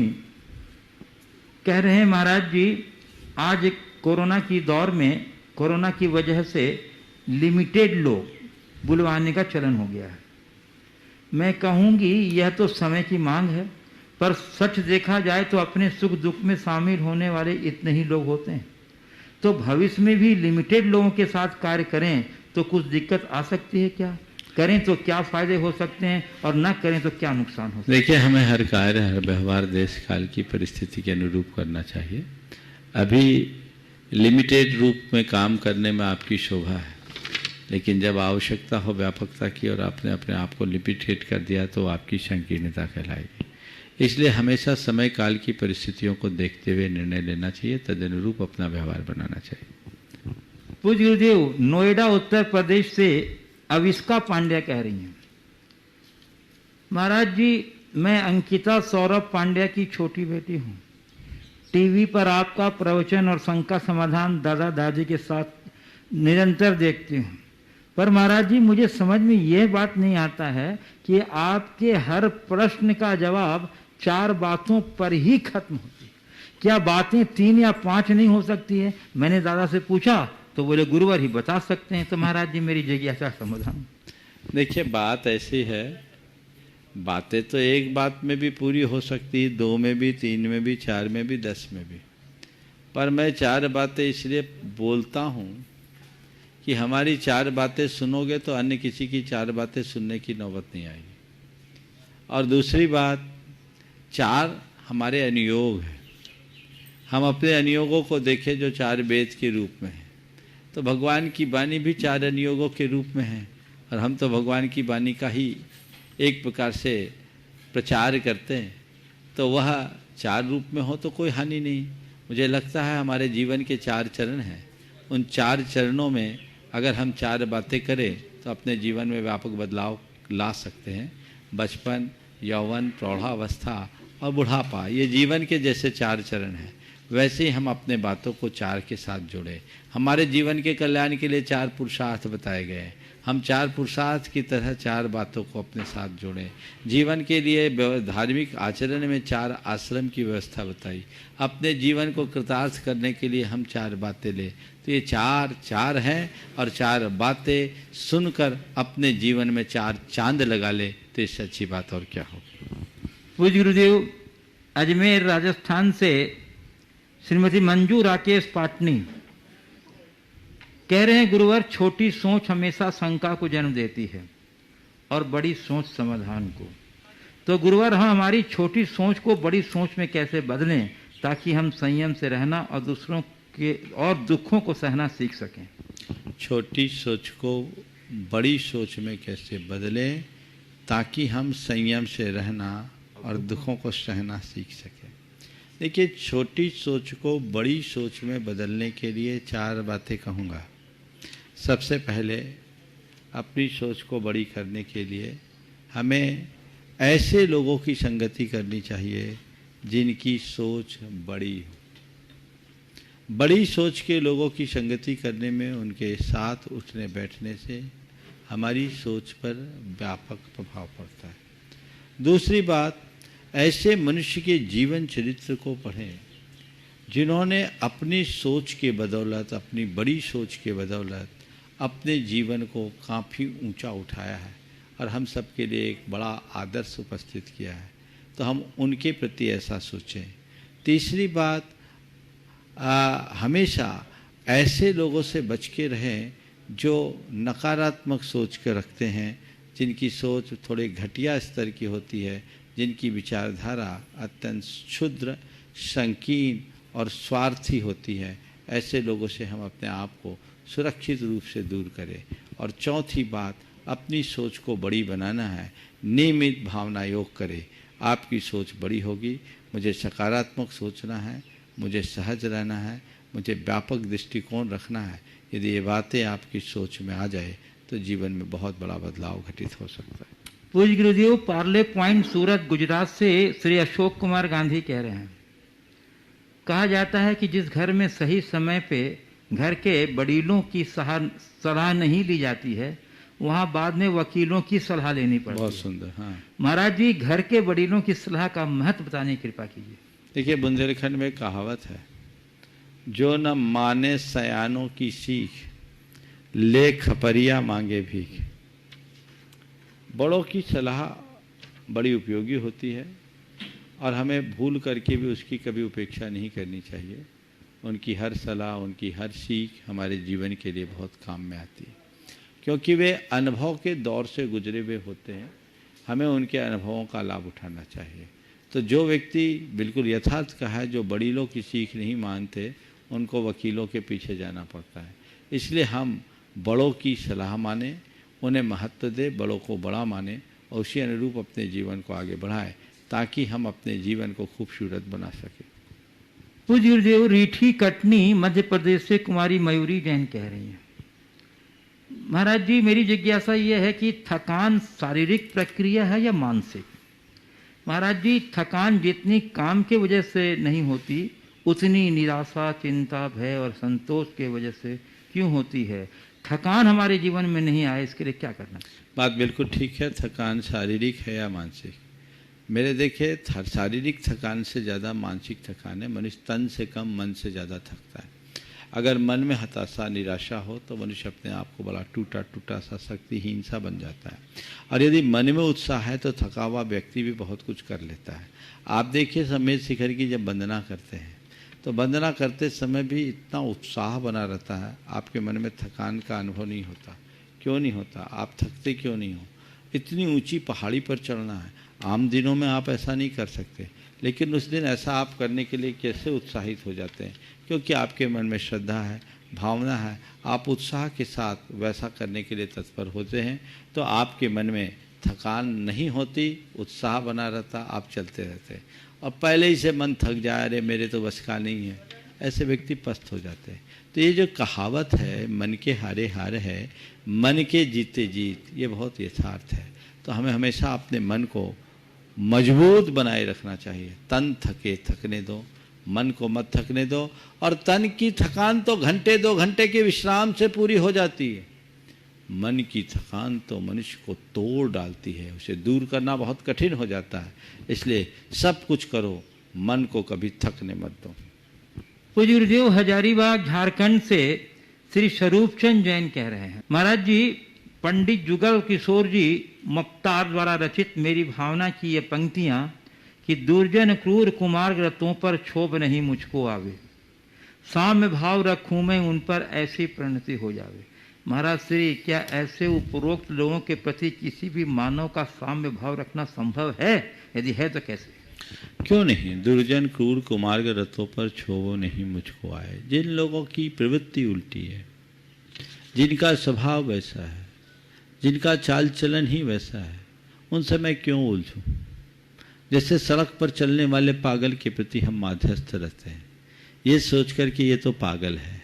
कह रहे हैं, महाराज जी आज कोरोना की दौर में कोरोना की वजह से लिमिटेड लोग बुलवाने का चलन हो गया है। मैं कहूँगी यह तो समय की मांग है, पर सच देखा जाए तो अपने सुख दुख में शामिल होने वाले इतने ही लोग होते हैं। तो भविष्य में भी लिमिटेड लोगों के साथ कार्य करें तो कुछ दिक्कत आ सकती है क्या? करें तो क्या फायदे हो सकते हैं और न करें तो क्या नुकसान हो सकता है? देखिए, हमें हर कार्य हर व्यवहार देश काल की परिस्थिति के अनुरूप करना चाहिए। अभी लिमिटेड रूप में काम करने में आपकी शोभा है, लेकिन जब आवश्यकता हो व्यापकता की और आपने अपने आप को लिमिटेड कर दिया तो आपकी संकीर्णता कहलाएगी। इसलिए हमेशा समय काल की परिस्थितियों को देखते हुए निर्णय लेना चाहिए, तदनुरूप अपना व्यवहार बनाना चाहिए। पूज्य गुरुदेव, नोएडा उत्तर प्रदेश से अविष्का पांड्या कह रही हैं, महाराज जी मैं अंकिता सौरभ पांड्या की छोटी बेटी हूँ। टीवी पर आपका प्रवचन और शंका समाधान दादा दादी के साथ निरंतर देखती हूँ, पर महाराज जी मुझे समझ में यह बात नहीं आता है कि आपके हर प्रश्न का जवाब 4 बातों पर ही खत्म होती है। क्या बातें 3 या 5 नहीं हो सकती है? मैंने दादा से पूछा तो बोले गुरुवर ही बता सकते हैं। तो महाराज जी मेरी जिज्ञासा समाधान। देखिए, बात ऐसी है, बातें तो एक बात में भी पूरी हो सकती है, 2 में भी, 3 में भी, 4 में भी, 10 में भी। पर मैं 4 बातें इसलिए बोलता हूँ कि हमारी 4 बातें सुनोगे तो अन्य किसी की 4 बातें सुनने की नौबत नहीं आएगी। और दूसरी बात, 4 हमारे अनुयोग हैं। हम अपने अनुयोगों को देखें जो 4 वेद के रूप में है, तो भगवान की वाणी भी 4 अनुयोगों के रूप में है, और हम तो भगवान की वाणी का ही एक प्रकार से प्रचार करते हैं। तो वह 4 रूप में हो तो कोई हानि नहीं। मुझे लगता है हमारे जीवन के 4 चरण हैं, उन 4 चरणों में अगर हम 4 बातें करें तो अपने जीवन में व्यापक बदलाव ला सकते हैं। बचपन, यौवन, प्रौढ़ावस्था और बुढ़ापा, ये जीवन के जैसे 4 चरण हैं, वैसे ही हम अपने बातों को 4 के साथ जोड़ें। हमारे जीवन के कल्याण के लिए 4 पुरुषार्थ बताए गए हैं, हम 4 पुरुषार्थ की तरह 4 बातों को अपने साथ जोड़ें। जीवन के लिए धार्मिक आचरण में 4 आश्रम की व्यवस्था बताई। अपने जीवन को कृतार्थ करने के लिए हम 4 बातें लें। तो ये 4 हैं, और 4 बातें सुनकर अपने जीवन में 4 चांद लगा ले तो इससे अच्छी बात और क्या हो। पूज्य गुरुदेव, अजमेर राजस्थान से श्रीमती मंजू राकेश पाटनी कह रहे हैं, गुरुवर छोटी सोच हमेशा शंका को जन्म देती है और बड़ी सोच समाधान को। तो गुरुवर हम हमारी छोटी सोच को बड़ी सोच में कैसे बदलें ताकि हम संयम से रहना और दूसरों के और दुखों को सहना सीख सकें? छोटी सोच को बड़ी सोच में कैसे बदलें ताकि हम संयम से रहना और दुखों को सहना सीख सकें। देखिए, छोटी सोच को बड़ी सोच में बदलने के लिए 4 बातें कहूँगा। सबसे पहले, अपनी सोच को बड़ी करने के लिए हमें ऐसे लोगों की संगति करनी चाहिए जिनकी सोच बड़ी हो। बड़ी सोच के लोगों की संगति करने में उनके साथ उठने बैठने से हमारी सोच पर व्यापक प्रभाव पड़ता है। दूसरी बात, ऐसे मनुष्य के जीवन चरित्र को पढ़ें जिन्होंने अपनी सोच के बदौलत, अपनी बड़ी सोच के बदौलत अपने जीवन को काफ़ी ऊंचा उठाया है और हम सब के लिए एक बड़ा आदर्श उपस्थित किया है, तो हम उनके प्रति ऐसा सोचें। तीसरी बात, हमेशा ऐसे लोगों से बच के रहें जो नकारात्मक सोच के रखते हैं, जिनकी सोच थोड़े घटिया स्तर की होती है, जिनकी विचारधारा अत्यंत क्षुद्र, संकीर्ण और स्वार्थी होती है। ऐसे लोगों से हम अपने आप को सुरक्षित रूप से दूर करें। और चौथी बात, अपनी सोच को बड़ी बनाना है, नियमित भावना योग करें, आपकी सोच बड़ी होगी। मुझे सकारात्मक सोचना है, मुझे सहज रहना है, मुझे व्यापक दृष्टिकोण रखना है। यदि ये बातें आपकी सोच में आ जाए तो जीवन में बहुत बड़ा बदलाव घटित हो सकता है। पूज्य गुरुदेव, पार्ले पॉइंट सूरत गुजरात से श्री अशोक कुमार गांधी कह रहे हैं, कहा जाता है कि जिस घर में सही समय पे घर के बड़ीलों की सलाह नहीं ली जाती है, वहाँ बाद में वकीलों की सलाह लेनी पड़ती है। बहुत सुंदर। हाँ महाराज जी, घर के बड़ीलों की सलाह का महत्व बताने की कृपा कीजिए। देखिए, बुंदेलखंड में कहावत है, जो न माने सयानों की सीख, ले खपरिया मांगे भीख। बड़ों की सलाह बड़ी उपयोगी होती है और हमें भूल करके भी उसकी कभी उपेक्षा नहीं करनी चाहिए। उनकी हर सलाह, उनकी हर सीख हमारे जीवन के लिए बहुत काम में आती है, क्योंकि वे अनुभव के दौर से गुजरे हुए होते हैं। हमें उनके अनुभवों का लाभ उठाना चाहिए। तो जो व्यक्ति बिल्कुल यथार्थ का है, जो बड़ीलों की सीख नहीं मानते, उनको वकीलों के पीछे जाना पड़ता है। इसलिए हम बड़ों की सलाह माने, उन्हें महत्व दे, बड़ों को बड़ा माने और उसी अनुरूप अपने जीवन को आगे बढ़ाएं, ताकि हम अपने जीवन को खूबसूरत बना सकें। पूज्य गुरुदेव, रीठी कटनी मध्य प्रदेश से कुमारी मयूरी जैन कह रही हैं, महाराज जी, मेरी जिज्ञासा यह है कि थकान शारीरिक प्रक्रिया है या मानसिक? महाराज जी, थकान जितनी काम के वजह से नहीं होती, उतनी निराशा, चिंता, भय और संतोष के वजह से क्यों होती है? थकान हमारे जीवन में नहीं आए, इसके लिए क्या करना चाहिए? बात बिल्कुल ठीक है। थकान शारीरिक है या मानसिक? मेरे देखिए, शारीरिक थकान से ज़्यादा मानसिक थकान है। मनुष्य तन से कम मन से ज़्यादा थकता है। अगर मन में हताशा, निराशा हो तो मनुष्य अपने आप को बड़ा टूटा टूटा सा, शक्तिहीन सा बन जाता है। और यदि मन में उत्साह है तो थका हुआ व्यक्ति भी बहुत कुछ कर लेता है। आप देखिए, समेत शिखर की जब वंदना करते हैं तो वंदना करते समय भी इतना उत्साह बना रहता है, आपके मन में थकान का अनुभव नहीं होता। क्यों नहीं होता? आप थकते क्यों नहीं हो? इतनी ऊंची पहाड़ी पर चढ़ना है, आम दिनों में आप ऐसा नहीं कर सकते, लेकिन उस दिन ऐसा आप करने के लिए कैसे उत्साहित हो जाते हैं? क्योंकि आपके मन में श्रद्धा है, भावना है, आप उत्साह के साथ वैसा करने के लिए तत्पर होते हैं, तो आपके मन में थकान नहीं होती, उत्साह बना रहता, आप चलते रहते। और पहले ही से मन थक जाए, अरे मेरे तो बस का नहीं है, ऐसे व्यक्ति पस्त हो जाते हैं। तो ये जो कहावत है, मन के हारे हार है, मन के जीते जीत, ये बहुत यथार्थ है। तो हमें हमेशा अपने मन को मजबूत बनाए रखना चाहिए। तन थके थकने दो, मन को मत थकने दो। और तन की थकान तो घंटे 2 घंटे के विश्राम से पूरी हो जाती है, मन की थकान तो मनुष्य को तोड़ डालती है, उसे दूर करना बहुत कठिन हो जाता है। इसलिए सब कुछ करो, मन को कभी थकने मत दो। पूज्य गुरुदेव, हजारीबाग झारखंड से श्री स्वरूप चंद जैन कह रहे हैं, महाराज जी, पंडित जुगल किशोर जी मुख्तार द्वारा रचित मेरी भावना की ये पंक्तियां कि दुर्जन क्रूर कुमार्ग रतों पर क्षोभ नहीं मुझको आवे, साम्य भाव रखूं मैं उन पर ऐसी परिणति हो जावे। महाराज श्री, क्या ऐसे उपरोक्त लोगों के प्रति किसी भी मानव का साम्य भाव रखना संभव है? यदि है तो कैसे? क्यों नहीं? दुर्जन क्रूर कुमार्ग रतों पर क्षोभ नहीं मुझको आए। जिन लोगों की प्रवृत्ति उल्टी है, जिनका स्वभाव वैसा है, जिनका चाल चलन ही वैसा है, उनसे मैं क्यों उलझूं? जैसे सड़क पर चलने वाले पागल के प्रति हम माध्यस्थ रहते हैं, ये सोच कर कि ये तो पागल है,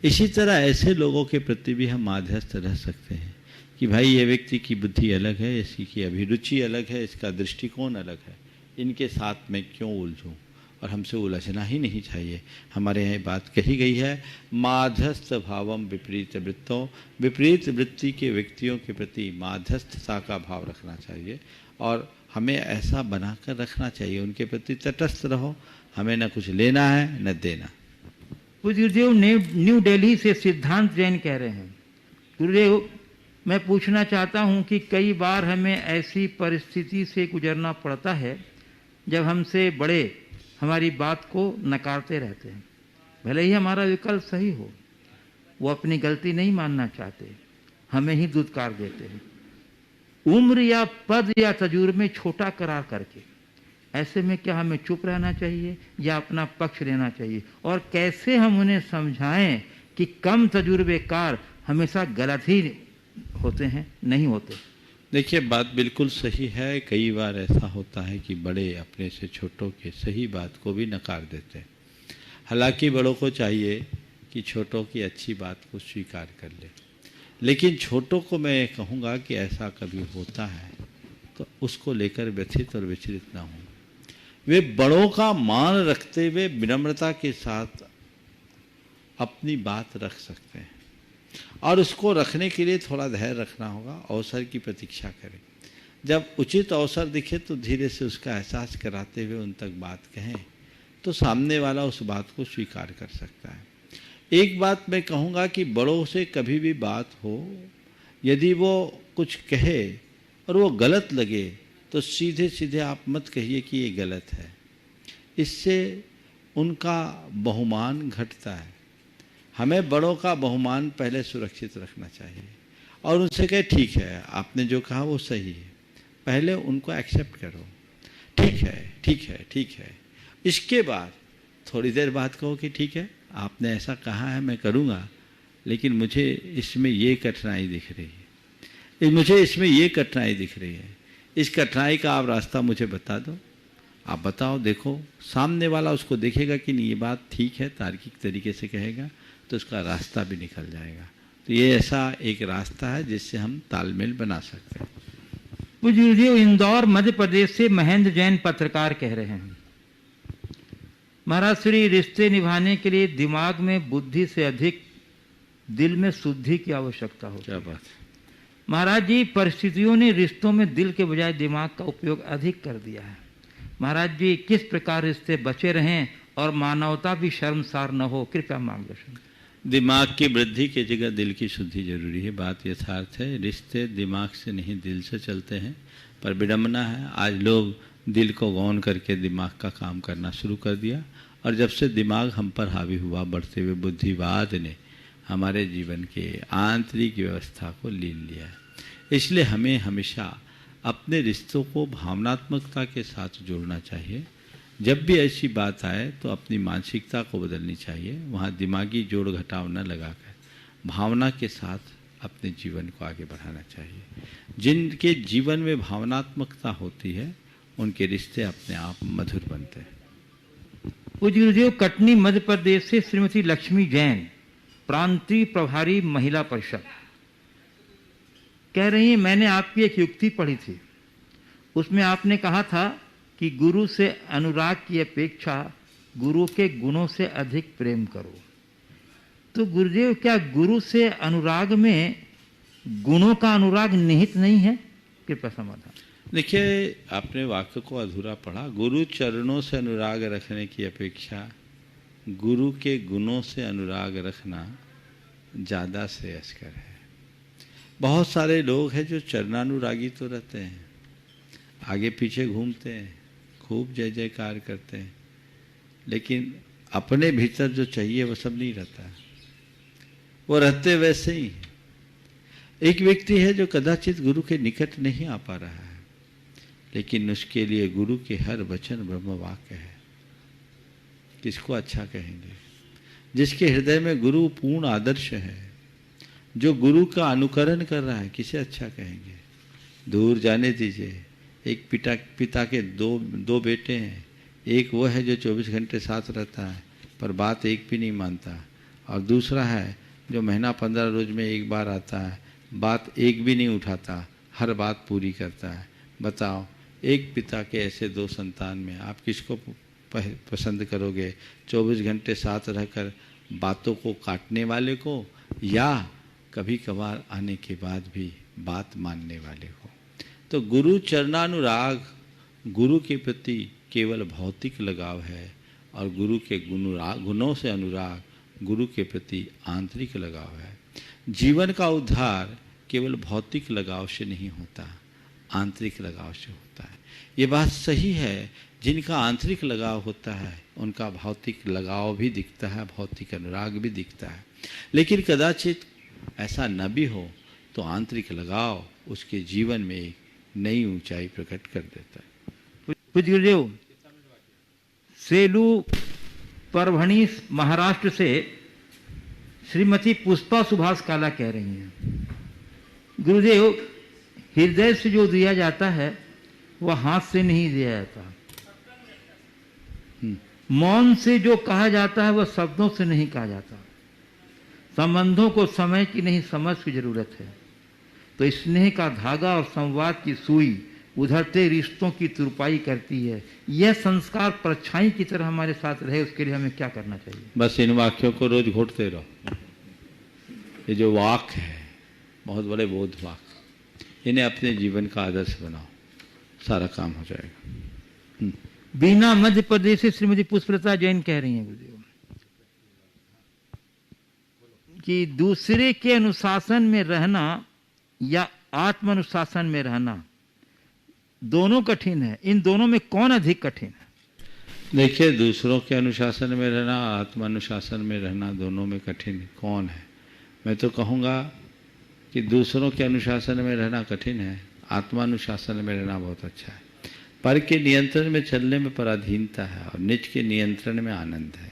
इसी तरह ऐसे लोगों के प्रति भी हम माध्यस्थ रह सकते हैं कि भाई ये व्यक्ति की बुद्धि अलग है, इसी की अभिरुचि अलग है, इसका दृष्टिकोण अलग है, इनके साथ में क्यों उलझूं? और हमसे उलझना ही नहीं चाहिए। हमारे यहाँ बात कही गई है, माध्यस्थ भावम विपरीत वृत्तों, विपरीत वृत्ति के व्यक्तियों के प्रति माध्यस्थता का भाव रखना चाहिए और हमें ऐसा बनाकर रखना चाहिए, उनके प्रति तटस्थ रहो। हमें न कुछ लेना है न देना। पूज्य गुरुदेव, न्यू दिल्ली से सिद्धांत जैन कह रहे हैं, गुरुदेव, मैं पूछना चाहता हूँ कि कई बार हमें ऐसी परिस्थिति से गुजरना पड़ता है जब हमसे बड़े हमारी बात को नकारते रहते हैं, भले ही हमारा विकल्प सही हो, वो अपनी गलती नहीं मानना चाहते, हमें ही दुत्कार देते हैं, उम्र या पद या तजुर्बे में छोटा करार करके। ऐसे में क्या हमें चुप रहना चाहिए या अपना पक्ष लेना चाहिए, और कैसे हम उन्हें समझाएं कि कम तजुर्बेकार हमेशा गलत ही होते हैं, नहीं होते? देखिए, बात बिल्कुल सही है। कई बार ऐसा होता है कि बड़े अपने से छोटों के सही बात को भी नकार देते हैं। हालांकि बड़ों को चाहिए कि छोटों की अच्छी बात को स्वीकार कर ले, लेकिन छोटों को मैं कहूँगा कि ऐसा कभी होता है तो उसको लेकर व्यथित और विचलित ना हो। वे बड़ों का मान रखते हुए विनम्रता के साथ अपनी बात रख सकते हैं, और उसको रखने के लिए थोड़ा धैर्य रखना होगा, अवसर की प्रतीक्षा करें। जब उचित अवसर दिखे तो धीरे से उसका एहसास कराते हुए उन तक बात कहें, तो सामने वाला उस बात को स्वीकार कर सकता है। एक बात मैं कहूँगा कि बड़ों से कभी भी बात हो, यदि वो कुछ कहे और वो गलत लगे तो सीधे सीधे आप मत कहिए कि ये गलत है, इससे उनका बहुमान घटता है। हमें बड़ों का बहुमान पहले सुरक्षित रखना चाहिए और उनसे कहे ठीक है, आपने जो कहा वो सही है, पहले उनको एक्सेप्ट करो, ठीक है ठीक है ठीक है। इसके बाद थोड़ी देर बाद कहो कि ठीक है, आपने ऐसा कहा है, मैं करूँगा, लेकिन मुझे इसमें ये कठिनाई दिख रही है, मुझे इसमें ये कठिनाई दिख रही है, इस कठिनाई का आप रास्ता मुझे बता दो, आप बताओ। देखो, सामने वाला उसको देखेगा कि नहीं ये बात ठीक है, तार्किक तरीके से कहेगा तो उसका रास्ता भी निकल जाएगा। तो ये ऐसा एक रास्ता है जिससे हम तालमेल बना सकते हैं। पूज्य इंदौर मध्य प्रदेश से महेंद्र जैन पत्रकार कह रहे हैं, महाराज श्री, रिश्ते निभाने के लिए दिमाग में बुद्धि से अधिक दिल में शुद्धि की आवश्यकता होती है। क्या बात है महाराज जी, परिस्थितियों ने रिश्तों में दिल के बजाय दिमाग का उपयोग अधिक कर दिया है। महाराज जी, किस प्रकार रिश्ते बचे रहें और मानवता भी शर्मसार न हो, कृपया मार्गदर्शन। दिमाग की वृद्धि की जगह दिल की शुद्धि जरूरी है, बात यथार्थ है। रिश्ते दिमाग से नहीं दिल से चलते हैं, पर विडम्बना है आज लोग दिल को गौन करके दिमाग का काम करना शुरू कर दिया, और जब से दिमाग हम पर हावी हुआ, बढ़ते हुए बुद्धिवाद ने हमारे जीवन के आंतरिक व्यवस्था को लीन लिया है। इसलिए हमें हमेशा अपने रिश्तों को भावनात्मकता के साथ जोड़ना चाहिए। जब भी ऐसी बात आए तो अपनी मानसिकता को बदलनी चाहिए, वहाँ दिमागी जोड़ घटाव न लगाकर भावना के साथ अपने जीवन को आगे बढ़ाना चाहिए। जिनके जीवन में भावनात्मकता होती है उनके रिश्ते अपने आप मधुर बनते हैं। पूज्य गुरुदेव, कटनी मध्य प्रदेश से श्रीमती लक्ष्मी जैन, प्रांतीय प्रभारी महिला परिषद, कह रही हैं, मैंने आपकी एक युक्ति पढ़ी थी, उसमें आपने कहा था कि गुरु से अनुराग की अपेक्षा गुरु के गुणों से अधिक प्रेम करो। तो गुरुदेव, क्या गुरु से अनुराग में गुणों का अनुराग निहित नहीं है? कृपया समाधान। देखिए, आपने वाक्य को अधूरा पढ़ा। गुरु चरणों से अनुराग रखने की अपेक्षा गुरु के गुणों से अनुराग रखना ज़्यादा श्रेयस्कर है। बहुत सारे लोग हैं जो चरणानुरागी तो रहते हैं, आगे पीछे घूमते हैं, खूब जय जयकार करते हैं, लेकिन अपने भीतर जो चाहिए वो सब नहीं रहता, वो रहते वैसे ही। एक व्यक्ति है जो कदाचित गुरु के निकट नहीं आ पा रहा है, लेकिन उसके लिए गुरु के हर वचन ब्रह्म वाक्य है। किसको अच्छा कहेंगे? जिसके हृदय में गुरु पूर्ण आदर्श है, जो गुरु का अनुकरण कर रहा है, किसे अच्छा कहेंगे? दूर जाने दीजिए। एक पिता के दो बेटे हैं, एक वो है जो 24 घंटे साथ रहता है पर बात एक भी नहीं मानता, और दूसरा है जो महीना 15 रोज में एक बार आता है, बात एक भी नहीं उठाता, हर बात पूरी करता है। बताओ, एक पिता के ऐसे दो संतान में आप किसको पसंद करोगे? 24 घंटे साथ रहकर बातों को काटने वाले को, या कभी कभार आने के बाद भी बात मानने वाले को? तो गुरु चरणानुराग गुरु के प्रति केवल भौतिक लगाव है, और गुरु के गुणों से अनुराग गुरु के प्रति आंतरिक लगाव है। जीवन का उद्धार केवल भौतिक लगाव से नहीं होता, आंतरिक लगाव से होता है। ये बात सही है, जिनका आंतरिक लगाव होता है उनका भौतिक लगाव भी दिखता है, भौतिक अनुराग भी दिखता है। लेकिन कदाचित ऐसा न भी हो तो आंतरिक लगाव उसके जीवन में एक नई ऊंचाई प्रकट कर देता है। पूज्य गुरुदेव, सेलू परभणी महाराष्ट्र से श्रीमती पुष्पा सुभाष काला कह रही हैं, गुरुदेव हृदय से जो दिया जाता है वह हाथ से नहीं दिया जाता, मौन से जो कहा जाता है वह शब्दों से नहीं कहा जाता। संबंधों को समय की नहीं समझ की जरूरत है। तो स्नेह का धागा और संवाद की सुई उधरते रिश्तों की तुरपाई करती है। यह संस्कार परछाई की तरह हमारे साथ रहे, उसके लिए हमें क्या करना चाहिए? बस इन वाक्यों को रोज घोटते रहो। ये जो वाक है, बहुत बड़े बोध वाक, इन्हें अपने जीवन का आदर्श बनाओ, सारा काम हो जाएगा। बीना मध्य प्रदेश से श्रीमती पुष्पलता जैन कह रही हैं गुरुदेव कि दूसरे के अनुशासन में रहना या आत्म अनुशासन में रहना दोनों कठिन है। इन दोनों में कौन अधिक कठिन है? देखिए, दूसरों के अनुशासन में रहना, आत्म अनुशासन में रहना, दोनों में कठिन कौन है? मैं तो कहूँगा कि दूसरों के अनुशासन में रहना कठिन है, आत्मानुशासन में रहना बहुत अच्छा है। पर के नियंत्रण में चलने में पराधीनता है और निज के नियंत्रण में आनंद है।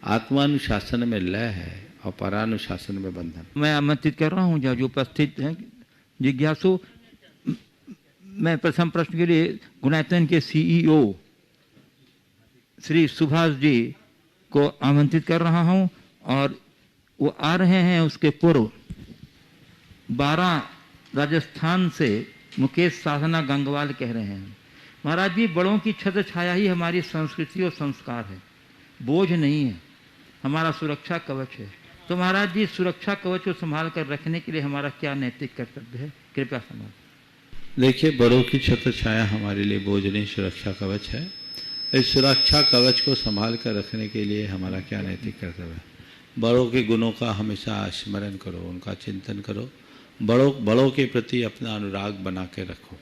आत्मानुशासन में लय है और परानुशासन में बंधन। मैं आमंत्रित कर रहा हूँ जो उपस्थित हैं जिज्ञासु, मैं प्रथम प्रश्न के लिए गुणायतन के सीईओ श्री सुभाष जी को आमंत्रित कर रहा हूँ और वो आ रहे हैं। उसके पूर्व 12 राजस्थान से मुकेश साधना गंगवाल कह रहे हैं, महाराज जी बड़ों की छत्र छाया ही हमारी संस्कृति और संस्कार है, बोझ नहीं है, हमारा सुरक्षा कवच है। तो महाराज जी सुरक्षा कवच को संभाल कर रखने के लिए हमारा क्या नैतिक कर्तव्य है, कृपया संभाल। देखिए, बड़ों की छत्र छाया हमारे लिए बोझ नहीं, सुरक्षा कवच है। इस सुरक्षा कवच को संभाल कर रखने के लिए हमारा क्या नैतिक कर्तव्य है? बड़ों के गुणों का हमेशा स्मरण करो, उनका चिंतन करो, बड़ों के प्रति अपना अनुराग बना के रखो।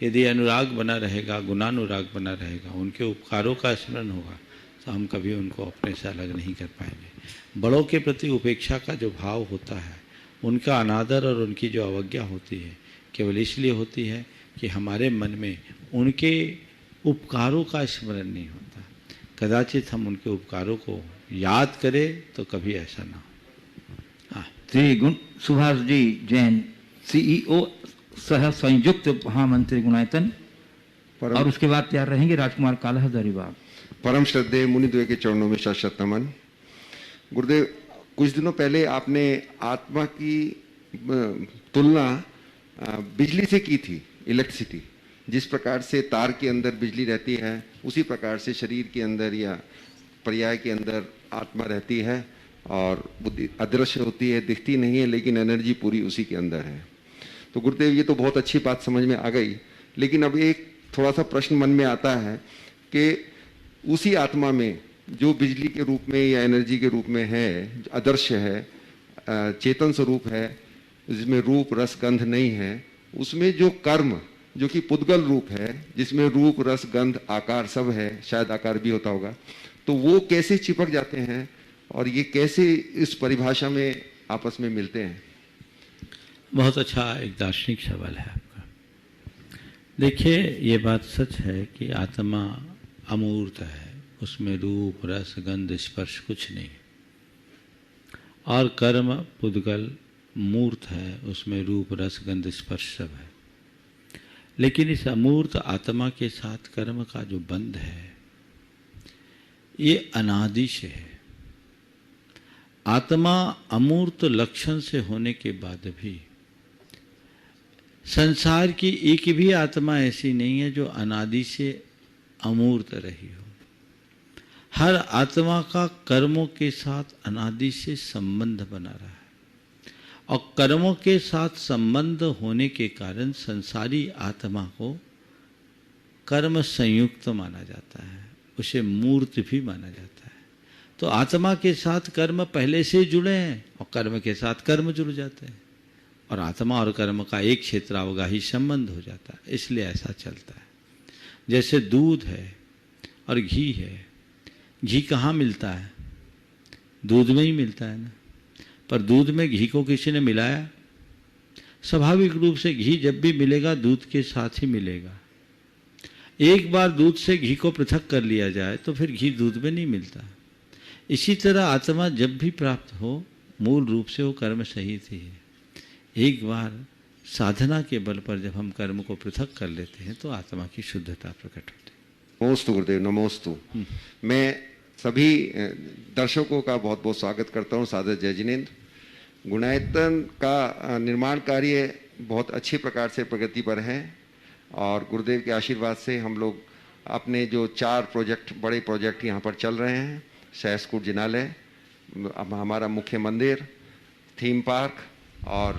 यदि अनुराग बना रहेगा, गुणानुराग बना रहेगा, उनके उपकारों का स्मरण होगा, तो हम कभी उनको अपने से अलग नहीं कर पाएंगे। बड़ों के प्रति उपेक्षा का जो भाव होता है, उनका अनादर और उनकी जो अवज्ञा होती है, केवल इसलिए होती है कि हमारे मन में उनके उपकारों का स्मरण नहीं होता। कदाचित हम उनके उपकारों को याद करें तो कभी ऐसा ना हो। हाँ, श्री गुण सुभाष जी जैन, सीईओ सह संयुक्त महामंत्री गुणायतन, और उसके बाद तैयार रहेंगे राजकुमार काला हजारीबाग। परम श्रद्धेय मुनिद्वय के चरणों में शाश्वत नमन। गुरुदेव, कुछ दिनों पहले आपने आत्मा की तुलना बिजली से की थी, इलेक्ट्रिसिटी। जिस प्रकार से तार के अंदर बिजली रहती है, उसी प्रकार से शरीर के अंदर या पर्याय के अंदर आत्मा रहती है और बुद्धि अदृश्य होती है, दिखती नहीं है, लेकिन एनर्जी पूरी उसी के अंदर है। तो गुरुदेव, ये तो बहुत अच्छी बात समझ में आ गई, लेकिन अब एक थोड़ा सा प्रश्न मन में आता है कि उसी आत्मा में जो बिजली के रूप में या एनर्जी के रूप में है, अदृश्य है, चेतन स्वरूप है, जिसमें रूप रस गंध नहीं है, उसमें जो कर्म जो कि पुद्गल रूप है, जिसमें रूप रस गंध आकार सब है, शायद आकार भी होता होगा, तो वो कैसे चिपक जाते हैं और ये कैसे इस परिभाषा में आपस में मिलते हैं? बहुत अच्छा एक दार्शनिक सवाल है आपका। देखिए, ये बात सच है कि आत्मा अमूर्त है, उसमें रूप रस गंध स्पर्श कुछ नहीं, और कर्म पुद्गल मूर्त है, उसमें रूप रस गंध स्पर्श सब है। लेकिन इस अमूर्त आत्मा के साथ कर्म का जो बंध है, ये अनादि से है। आत्मा अमूर्त लक्षण से होने के बाद भी संसार की एक भी आत्मा ऐसी नहीं है जो अनादि से अमूर्त रही हो। हर आत्मा का कर्मों के साथ अनादि से संबंध बना रहा है, और कर्मों के साथ संबंध होने के कारण संसारी आत्मा को कर्म संयुक्त माना जाता है, उसे मूर्त भी माना जाता है। तो आत्मा के साथ कर्म पहले से जुड़े हैं और कर्म के साथ कर्म जुड़ जाते हैं, और आत्मा और कर्म का एक क्षेत्रावगाही संबंध हो जाता है। इसलिए ऐसा चलता है। जैसे दूध है और घी है, घी कहाँ मिलता है? दूध में ही मिलता है ना। पर दूध में घी को किसी ने मिलाया? स्वाभाविक रूप से घी जब भी मिलेगा दूध के साथ ही मिलेगा। एक बार दूध से घी को पृथक कर लिया जाए तो फिर घी दूध में नहीं मिलता। इसी तरह आत्मा जब भी प्राप्त हो मूल रूप से वो कर्म सहित ही है। एक बार साधना के बल पर जब हम कर्म को पृथक कर लेते हैं तो आत्मा की शुद्धता प्रकट होती है। नमोस्तु गुरुदेव, नमोस्तु। मैं सभी दर्शकों का बहुत बहुत स्वागत करता हूँ। सादर जय जिनेन्द्र। गुणायतन का निर्माण कार्य बहुत अच्छे प्रकार से प्रगति पर है और गुरुदेव के आशीर्वाद से हम लोग अपने जो 4 प्रोजेक्ट, बड़े प्रोजेक्ट यहाँ पर चल रहे हैं, सहसकूट जिनालय, हमारा मुख्य मंदिर, थीम पार्क और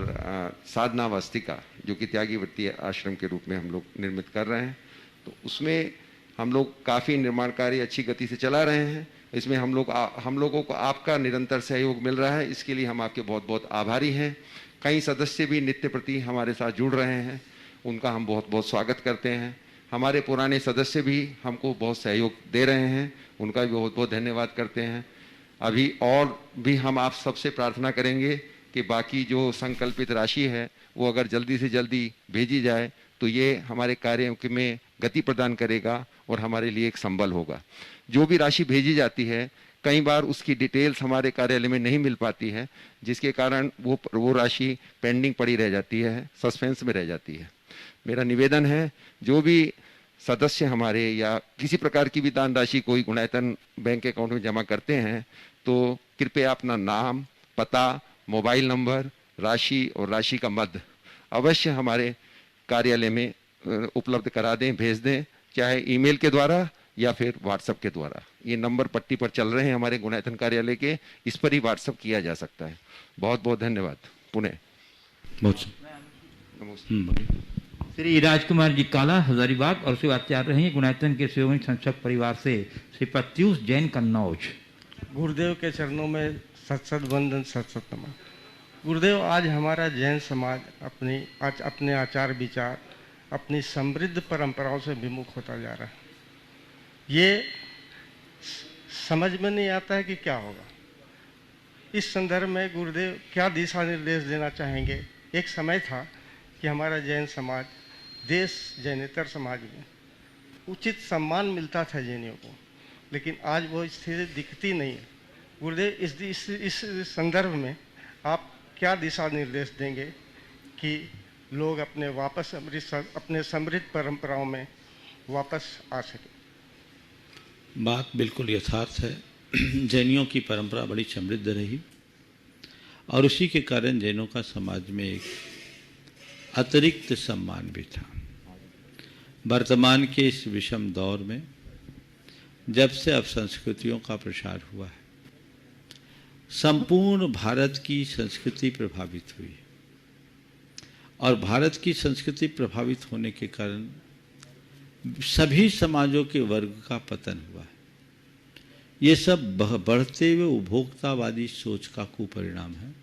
साधना वास्तिका, जो कि त्यागीवृत्ति आश्रम के रूप में हम लोग निर्मित कर रहे हैं। तो उसमें हम लोग काफ़ी निर्माण कार्य अच्छी गति से चला रहे हैं। इसमें हम लोगों को आपका निरंतर सहयोग मिल रहा है, इसके लिए हम आपके बहुत बहुत आभारी हैं। कई सदस्य भी नित्य प्रति हमारे साथ जुड़ रहे हैं, उनका हम बहुत बहुत स्वागत करते हैं। हमारे पुराने सदस्य भी हमको बहुत सहयोग दे रहे हैं, उनका भी बहुत बहुत धन्यवाद करते हैं। अभी और भी हम आप सबसे प्रार्थना करेंगे कि बाकी जो संकल्पित राशि है वो अगर जल्दी से जल्दी भेजी जाए तो ये हमारे कार्यों में गति प्रदान करेगा और हमारे लिए एक संबल होगा। जो भी राशि भेजी जाती है कई बार उसकी डिटेल्स हमारे कार्यालय में नहीं मिल पाती है, जिसके कारण वो राशि पेंडिंग पड़ी रह जाती है, सस्पेंस में रह जाती है। मेरा निवेदन है, जो भी सदस्य हमारे या किसी प्रकार की भी दान राशि कोई गुणायतन बैंक अकाउंट में जमा करते हैं तो कृपया अपना नाम, पता, मोबाइल नंबर, राशि और राशि का मद अवश्य हमारे कार्यालय में उपलब्ध करा दें, भेज दें, चाहे ईमेल के द्वारा या फिर व्हाट्सएप के द्वारा। ये नंबर पट्टी पर चल रहे हैं हमारे गुणायतन कार्यालय के, इस पर ही व्हाट्सएप किया जा सकता है। बहुत बहुत धन्यवाद। पुणे श्री राजकुमार जी काला, हजारीबाग और शिवाचार्य रहे गुणायतन के शिरोमणि संरक्षक परिवार से श्री प्रत्युष जैन कन्नौज। गुरुदेव के चरणों में सत वंदन, सत नमन। गुरुदेव, आज हमारा जैन समाज अपने आचार विचार, अपनी समृद्ध परंपराओं से विमुख होता जा रहा है। ये समझ में नहीं आता है कि क्या होगा। इस संदर्भ में गुरुदेव क्या दिशा निर्देश देना चाहेंगे? एक समय था कि हमारा जैन समाज देश जैनेतर समाज में उचित सम्मान मिलता था जैनियों को, लेकिन आज वो स्थिति दिखती नहीं है। गुरुदेव, इस संदर्भ में आप क्या दिशा निर्देश देंगे कि लोग अपने समृद्ध परंपराओं में वापस आ सकें? बात बिल्कुल यथार्थ है। जैनियों की परंपरा बड़ी समृद्ध रही और उसी के कारण जैनों का समाज में एक अतिरिक्त सम्मान भी था। वर्तमान के इस विषम दौर में जब से अब संस्कृतियों का प्रसार हुआ है, संपूर्ण भारत की संस्कृति प्रभावित हुई और भारत की संस्कृति प्रभावित होने के कारण सभी समाजों के वर्ग का पतन हुआ है। ये सब बढ़ते हुए उपभोक्तावादी सोच का कुपरिणाम है।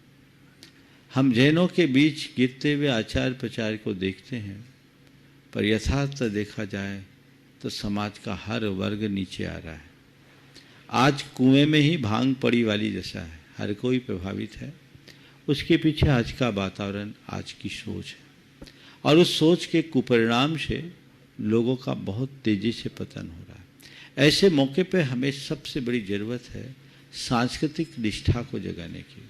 हम जैनों के बीच गिरते हुए आचार प्रचार को देखते हैं, पर यथार्थ देखा जाए तो समाज का हर वर्ग नीचे आ रहा है। आज कुएं में ही भांग पड़ी वाली दशा है, हर कोई प्रभावित है। उसके पीछे आज का वातावरण, आज की सोच है और उस सोच के कुपरिणाम से लोगों का बहुत तेजी से पतन हो रहा है। ऐसे मौके पे हमें सबसे बड़ी ज़रूरत है सांस्कृतिक निष्ठा को जगाने की,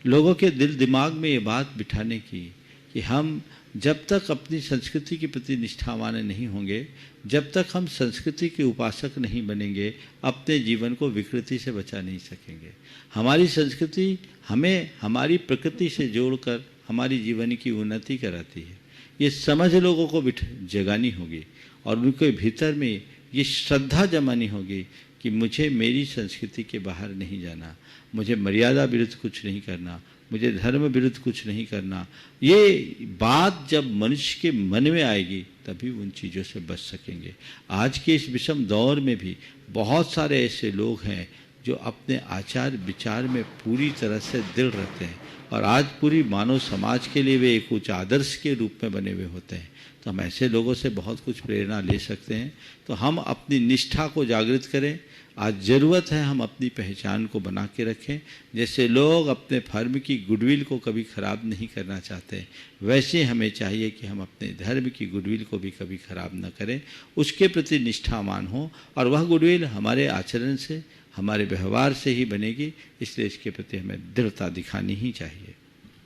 लोगों के दिल दिमाग में ये बात बिठाने की कि हम जब तक अपनी संस्कृति के प्रति निष्ठावान नहीं होंगे, जब तक हम संस्कृति के उपासक नहीं बनेंगे, अपने जीवन को विकृति से बचा नहीं सकेंगे। हमारी संस्कृति हमें हमारी प्रकृति से जोड़कर हमारी जीवन की उन्नति कराती है। ये समझ लोगों को जगानी होगी और उनके भीतर में ये श्रद्धा जमानी होगी कि मुझे मेरी संस्कृति के बाहर नहीं जाना, मुझे मर्यादा विरुद्ध कुछ नहीं करना, मुझे धर्म विरुद्ध कुछ नहीं करना। ये बात जब मनुष्य के मन में आएगी तभी उन चीज़ों से बच सकेंगे। आज के इस विषम दौर में भी बहुत सारे ऐसे लोग हैं जो अपने आचार विचार में पूरी तरह से दृढ़ रहते हैं और आज पूरी मानव समाज के लिए वे एक उच्च आदर्श के रूप में बने हुए होते हैं। तो हम ऐसे लोगों से बहुत कुछ प्रेरणा ले सकते हैं। तो हम अपनी निष्ठा को जागृत करें। आज ज़रूरत है हम अपनी पहचान को बना के रखें। जैसे लोग अपने फर्म की गुडविल को कभी ख़राब नहीं करना चाहते, वैसे हमें चाहिए कि हम अपने धर्म की गुडविल को भी कभी ख़राब न करें, उसके प्रति निष्ठावान हों और वह गुडविल हमारे आचरण से, हमारे व्यवहार से ही बनेगी। इसलिए इसके प्रति हमें दृढ़ता दिखानी ही चाहिए।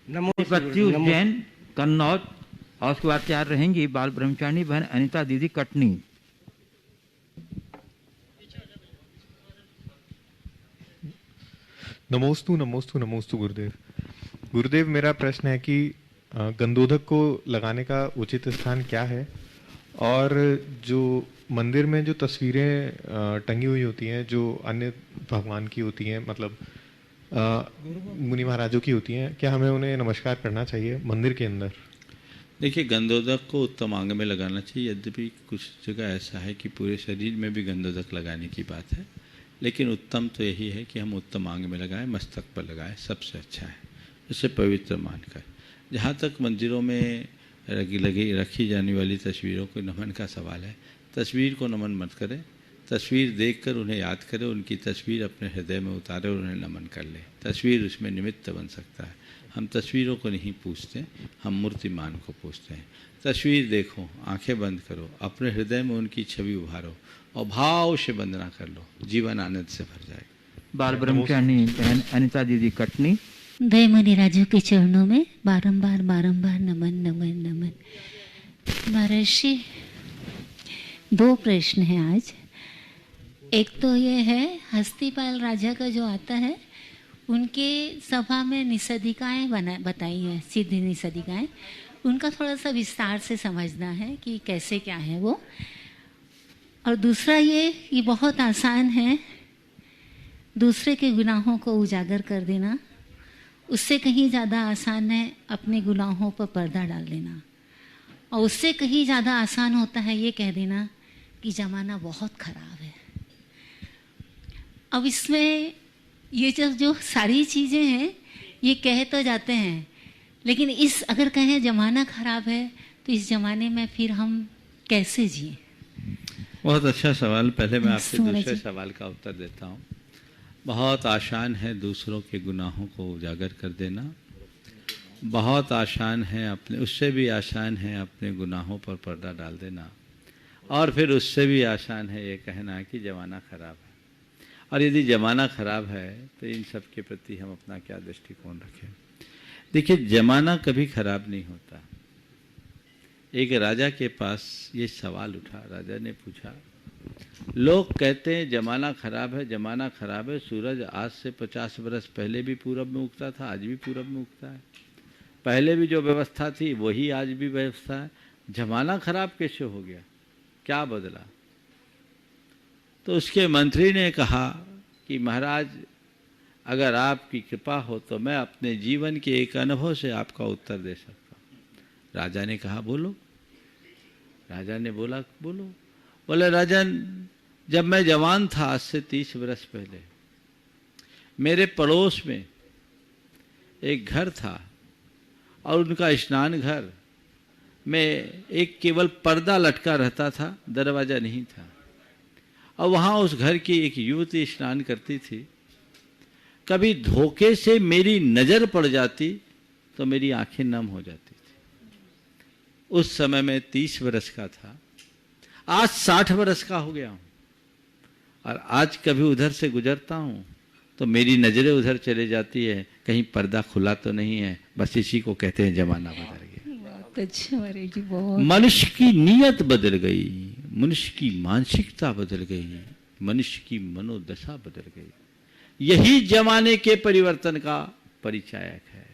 प्रत्युष जैन कन्नौज और उसके बाद तैयार रहेंगी बाल ब्रह्मचारिणी बहन अनिता दीदी कटनी। नमोस्तु नमोस्तु नमोस्तु गुरुदेव। गुरुदेव, मेरा प्रश्न है कि गंधोदक को लगाने का उचित स्थान क्या है, और जो मंदिर में जो तस्वीरें टंगी हुई होती हैं जो अन्य भगवान की होती हैं, मतलब मुनि महाराजों की होती हैं, क्या हमें उन्हें नमस्कार करना चाहिए मंदिर के अंदर? देखिए, गंधोदक को उत्तम अंग में लगाना चाहिए। यद्यपि कुछ जगह ऐसा है कि पूरे शरीर में भी गंधोदक लगाने की बात है, लेकिन उत्तम तो यही है कि हम उत्तम अंग में लगाएं, मस्तक पर लगाएं, सबसे अच्छा है। इसे पवित्र मानकर जहाँ तक मंदिरों में रखी जाने वाली तस्वीरों को नमन का सवाल है, तस्वीर को नमन मत करें। तस्वीर देखकर उन्हें याद करें, उनकी तस्वीर अपने हृदय में उतारें और उन्हें नमन कर लें। तस्वीर उसमें निमित्त बन सकता है। हम तस्वीरों को नहीं पूछते, हम मूर्तिमान को पूछते हैं। तस्वीर देखो, आंखें बंद करो, अपने हृदय में उनकी छवि उभारो और भाव से वंदना कर लो, जीवन आनंद से भर जाएगा। बाल ब्रह्मचारिणी बहन अनिता दीदी कटनी। दय मुनिराजों के चरणों में बारंबार बारंबार नमन नमन नमन। महर्षि, 2 प्रश्न हैं आज। एक तो ये है, हस्तिपाल राजा का जो आता है, उनके सभा में निषदिकाएँ बताई हैं, सिद्ध निषदिकाएँ, उनका थोड़ा सा विस्तार से समझना है कि कैसे क्या है वो। और दूसरा ये बहुत आसान है, दूसरे के गुनाहों को उजागर कर देना, उससे कहीं ज़्यादा आसान है अपने गुनाहों पर पर्दा डाल देना, और उससे कहीं ज़्यादा आसान होता है ये कह देना कि ज़माना बहुत ख़राब है। अब इसमें ये जो सारी चीज़ें हैं ये कह तो जाते हैं, लेकिन इस अगर कहें ज़माना ख़राब है तो इस ज़माने में फिर हम कैसे जिए? बहुत अच्छा सवाल। पहले मैं आपके दूसरे सवाल का उत्तर देता हूँ। बहुत आसान है दूसरों के गुनाहों को उजागर कर देना, बहुत आसान है उससे भी आसान है अपने गुनाहों पर पर्दा डाल देना, और फिर उससे भी आसान है ये कहना कि ज़माना ख़राब है। और यदि ज़माना ख़राब है तो इन सब के प्रति हम अपना क्या दृष्टिकोण रखें? देखिए, ज़माना कभी ख़राब नहीं होता। एक राजा के पास ये सवाल उठा, राजा ने पूछा, लोग कहते हैं ज़माना ख़राब है, ज़माना ख़राब है, सूरज आज से 50 बरस पहले भी पूरब में उगता था, आज भी पूरब में उगता है, पहले भी जो व्यवस्था थी वही आज भी व्यवस्था है, ज़माना ख़राब कैसे हो गया, क्या बदला? तो उसके मंत्री ने कहा कि महाराज, अगर आपकी कृपा हो तो मैं अपने जीवन के एक अनुभव से आपका उत्तर दे सकता हूँ। राजा ने कहा, बोलो। राजा ने बोला, बोलो। बोले, राजन, जब मैं जवान था आज से 30 बरस पहले, मेरे पड़ोस में एक घर था और उनका स्नान घर में एक केवल पर्दा लटका रहता था, दरवाज़ा नहीं था, और वहाँ उस घर की एक युवती स्नान करती थी। कभी धोखे से मेरी नज़र पड़ जाती तो मेरी आंखें नम हो जाती थी। उस समय मैं 30 बरस का था, आज 60 बरस का हो गया हूँ, और आज कभी उधर से गुजरता हूँ तो मेरी नज़रें उधर चले जाती है, कहीं पर्दा खुला तो नहीं है। बस इसी को कहते हैं ज़माना बदल गया। मनुष्य की नीयत बदल गई, मनुष्य की मानसिकता बदल गई, मनुष्य की मनोदशा बदल गई। यही जमाने के परिवर्तन का परिचायक है।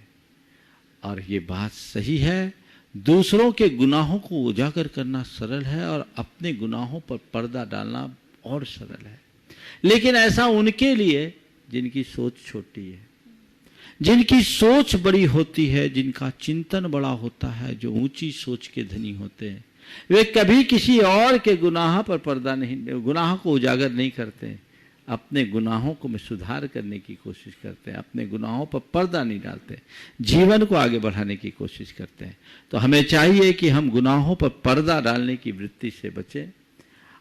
और ये बात सही है, दूसरों के गुनाहों को उजागर करना सरल है और अपने गुनाहों पर पर्दा डालना और सरल है। लेकिन ऐसा उनके लिए जिनकी सोच छोटी है, जिनकी सोच बड़ी होती है, जिनका चिंतन बड़ा होता है, जो ऊंची सोच के धनी होते हैं, वे कभी किसी और के गुनाह पर पर्दा नहीं, गुनाह को उजागर नहीं करते। अपने गुनाहों को में सुधार करने की कोशिश करते हैं, अपने गुनाहों पर पर्दा नहीं डालते, जीवन को आगे बढ़ाने की कोशिश करते हैं। तो हमें चाहिए कि हम गुनाहों पर पर्दा डालने की वृत्ति से बचें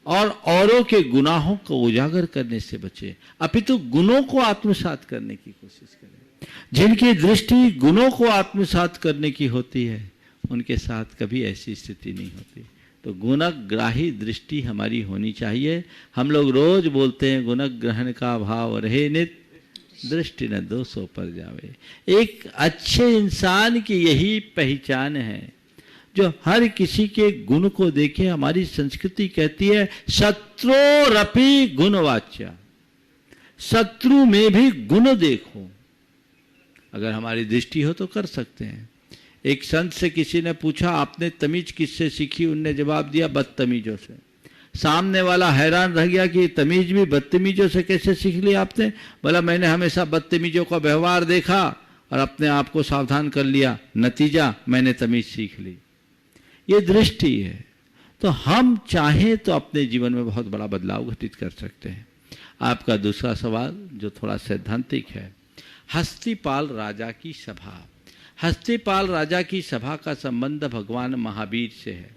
और औरों के गुनाहों को उजागर करने से बचें, अपितु गुणों को आत्मसात करने की कोशिश करें। जिनकी दृष्टि गुणों को आत्मसात करने की होती है उनके साथ कभी ऐसी स्थिति नहीं होती। तो गुणग्राही दृष्टि हमारी होनी चाहिए। हम लोग रोज बोलते हैं गुण ग्रहण का भाव रहे नित, दृष्टि न दोषों पर जावे। एक अच्छे इंसान की यही पहचान है जो हर किसी के गुण को देखे। हमारी संस्कृति कहती है शत्रुरपि गुणवाच्या, शत्रु में भी गुण देखो। अगर हमारी दृष्टि हो तो कर सकते हैं। एक संत से किसी ने पूछा आपने तमीज किससे सीखी? उनने जवाब दिया बदतमीजों से। सामने वाला हैरान रह गया कि तमीज भी बदतमीजों से कैसे सीख ली आपने? बोला मैंने हमेशा बदतमीजों का व्यवहार देखा और अपने आप को सावधान कर लिया, नतीजा मैंने तमीज सीख ली। ये दृष्टि है। तो हम चाहें तो अपने जीवन में बहुत बड़ा बदलाव घटित कर सकते हैं। आपका दूसरा सवाल जो थोड़ा सैद्धांतिक है, हस्तिपाल राजा की सभा। हस्तिपाल राजा की सभा का संबंध भगवान महावीर से है।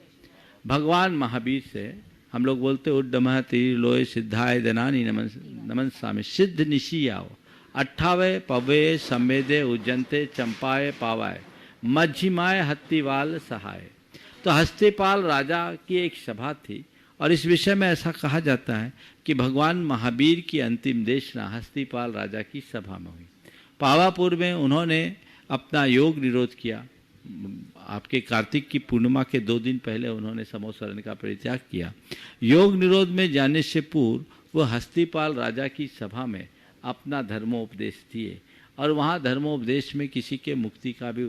भगवान महावीर से हम लोग बोलते उड्डमः त्रिलोय सिद्धाय दनानि नमन स्वामी। सिद्ध निशी आओ 28 पवे संवेदे उज्जंते चंपाए पावाए मझिमाए हत्तीवाल सहाय। तो हस्तिपाल राजा की एक सभा थी और इस विषय में ऐसा कहा जाता है कि भगवान महावीर की अंतिम देशना हस्तिपाल राजा की सभा में हुई। पावापुर में उन्होंने अपना योग निरोध किया। आपके कार्तिक की पूर्णिमा के 2 दिन पहले उन्होंने समोसरण का परित्याग किया। योग निरोध में जाने से पूर्व वो हस्तिपाल राजा की सभा में अपना धर्मोपदेश दिए और वहाँ धर्मोपदेश में किसी के मुक्ति का भी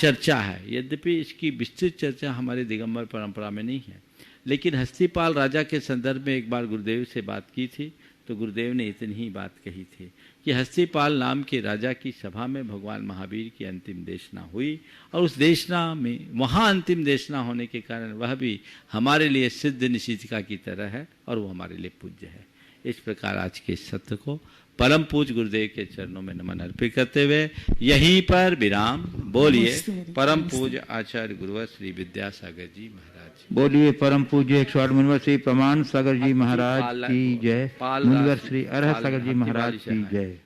चर्चा है। यद्यपि इसकी विस्तृत चर्चा हमारे दिगंबर परंपरा में नहीं है, लेकिन हस्तिपाल राजा के संदर्भ में एक बार गुरुदेव से बात की थी तो गुरुदेव ने इतनी ही बात कही थी कि हस्तिपाल नाम के राजा की सभा में भगवान महावीर की अंतिम देशना हुई और उस देशना में वहाँ अंतिम देशना होने के कारण वह भी हमारे लिए सिद्ध निशितिका की तरह है और वो हमारे लिए पूज्य है। इस प्रकार आज के इस सत्र को परम पूज्य गुरुदेव के चरणों में नमन अर्पित करते हुए यहीं पर विराम। बोलिए परम पूज्य आचार्य गुरुवर श्री विद्यासागर जी महाराज। बोलिए परम पूज्य 108 मुनिवर श्री प्रमाण सागर जी महाराज की जय। मुनिवर श्री अरह सागर जी महाराज की जय।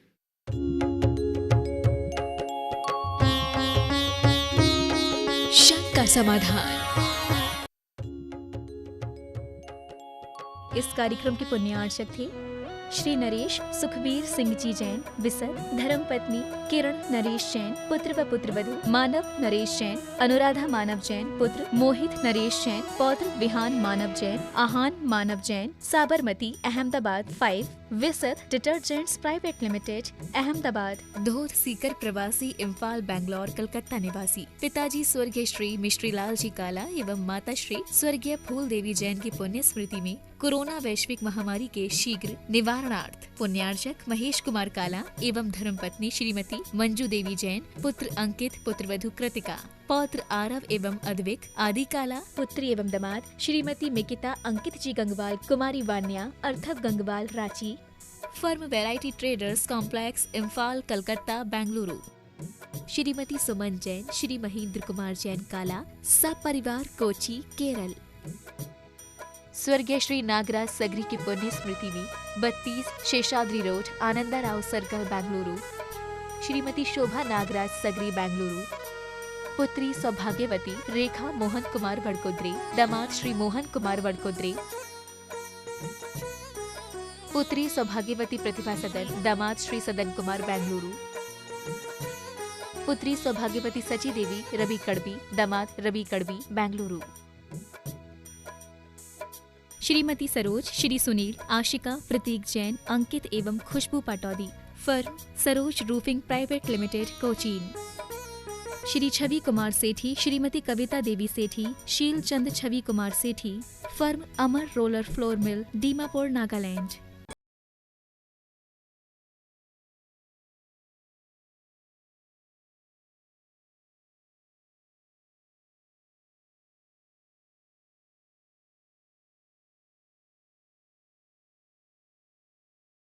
शक का समाधान। इस कार्यक्रम के पुण्यार्चक थे श्री नरेश सुखबीर सिंह जी जैन विसर, धर्मपत्नी किरण नरेश जैन, पुत्र व पुत्रवधू मानव नरेश जैन, अनुराधा मानव जैन, पुत्र मोहित नरेश जैन, पौत्र विहान मानव जैन, आहान मानव जैन, साबरमती अहमदाबाद 5, विसत detergents private limited Ahmedabad, Dhod Sikar प्रवासी इम्फाल बैंगलोर कलकत्ता निवासी, पिताजी स्वर्गीय श्री मिश्री लाल जी काला एवं माता श्री स्वर्गीय फूल देवी जैन की पुण्य स्मृति में कोरोना वैश्विक महामारी के शीघ्र निवारणार्थ पुण्यार्चक महेश कुमार काला एवं धर्मपत्नी श्रीमती मंजू देवी जैन, पुत्र अंकित, पुत्रवधू कृतिका, पौत्र आरव एवं अद्विक आदि काला, पुत्री एवं दामाद श्रीमती मिकिता अंकित जी गंगवाल, कुमारी वान्या अर्थव Gangwal Ranchi, firm variety traders complex Imphal Calcutta Bengaluru, Shrimati Suman Jain, Shri Mahendra Kumar Jain Kala, सब परिवार कोची केरल। स्वर्गीय श्री नागराज सगरी की पुण्य स्मृति में 32 शेषाद्री रोड आनंदा राव सर्कल बेंगलुरु, श्रीमती शोभा नागराज सगरी बेंगलुरु, पुत्री सौभाग्यवती रेखा मोहन कुमार वडकोद्रे, दामाद श्री मोहन कुमार वडकोद्रे, पुत्री सौभाग्यवती प्रतिभा सदन, दामाद श्री सदन कुमार बेंगलुरु, पुत्री सौभाग्यवती सची देवी रवि कड़बी, दामाद रवि कड़बी बेंगलुरु, श्रीमती सरोज, श्री सुनील, आशिका, प्रतीक जैन, अंकित एवं Khushboo Pataudi, firm Saroj roofing private limited Cochin, Shri Chhavi Kumar Sethi, Shrimati Kavita Devi Sethi, Sheel Chand Chhavi Kumar Sethi, firm Amar roller flour mill, Dimapur Nagaland.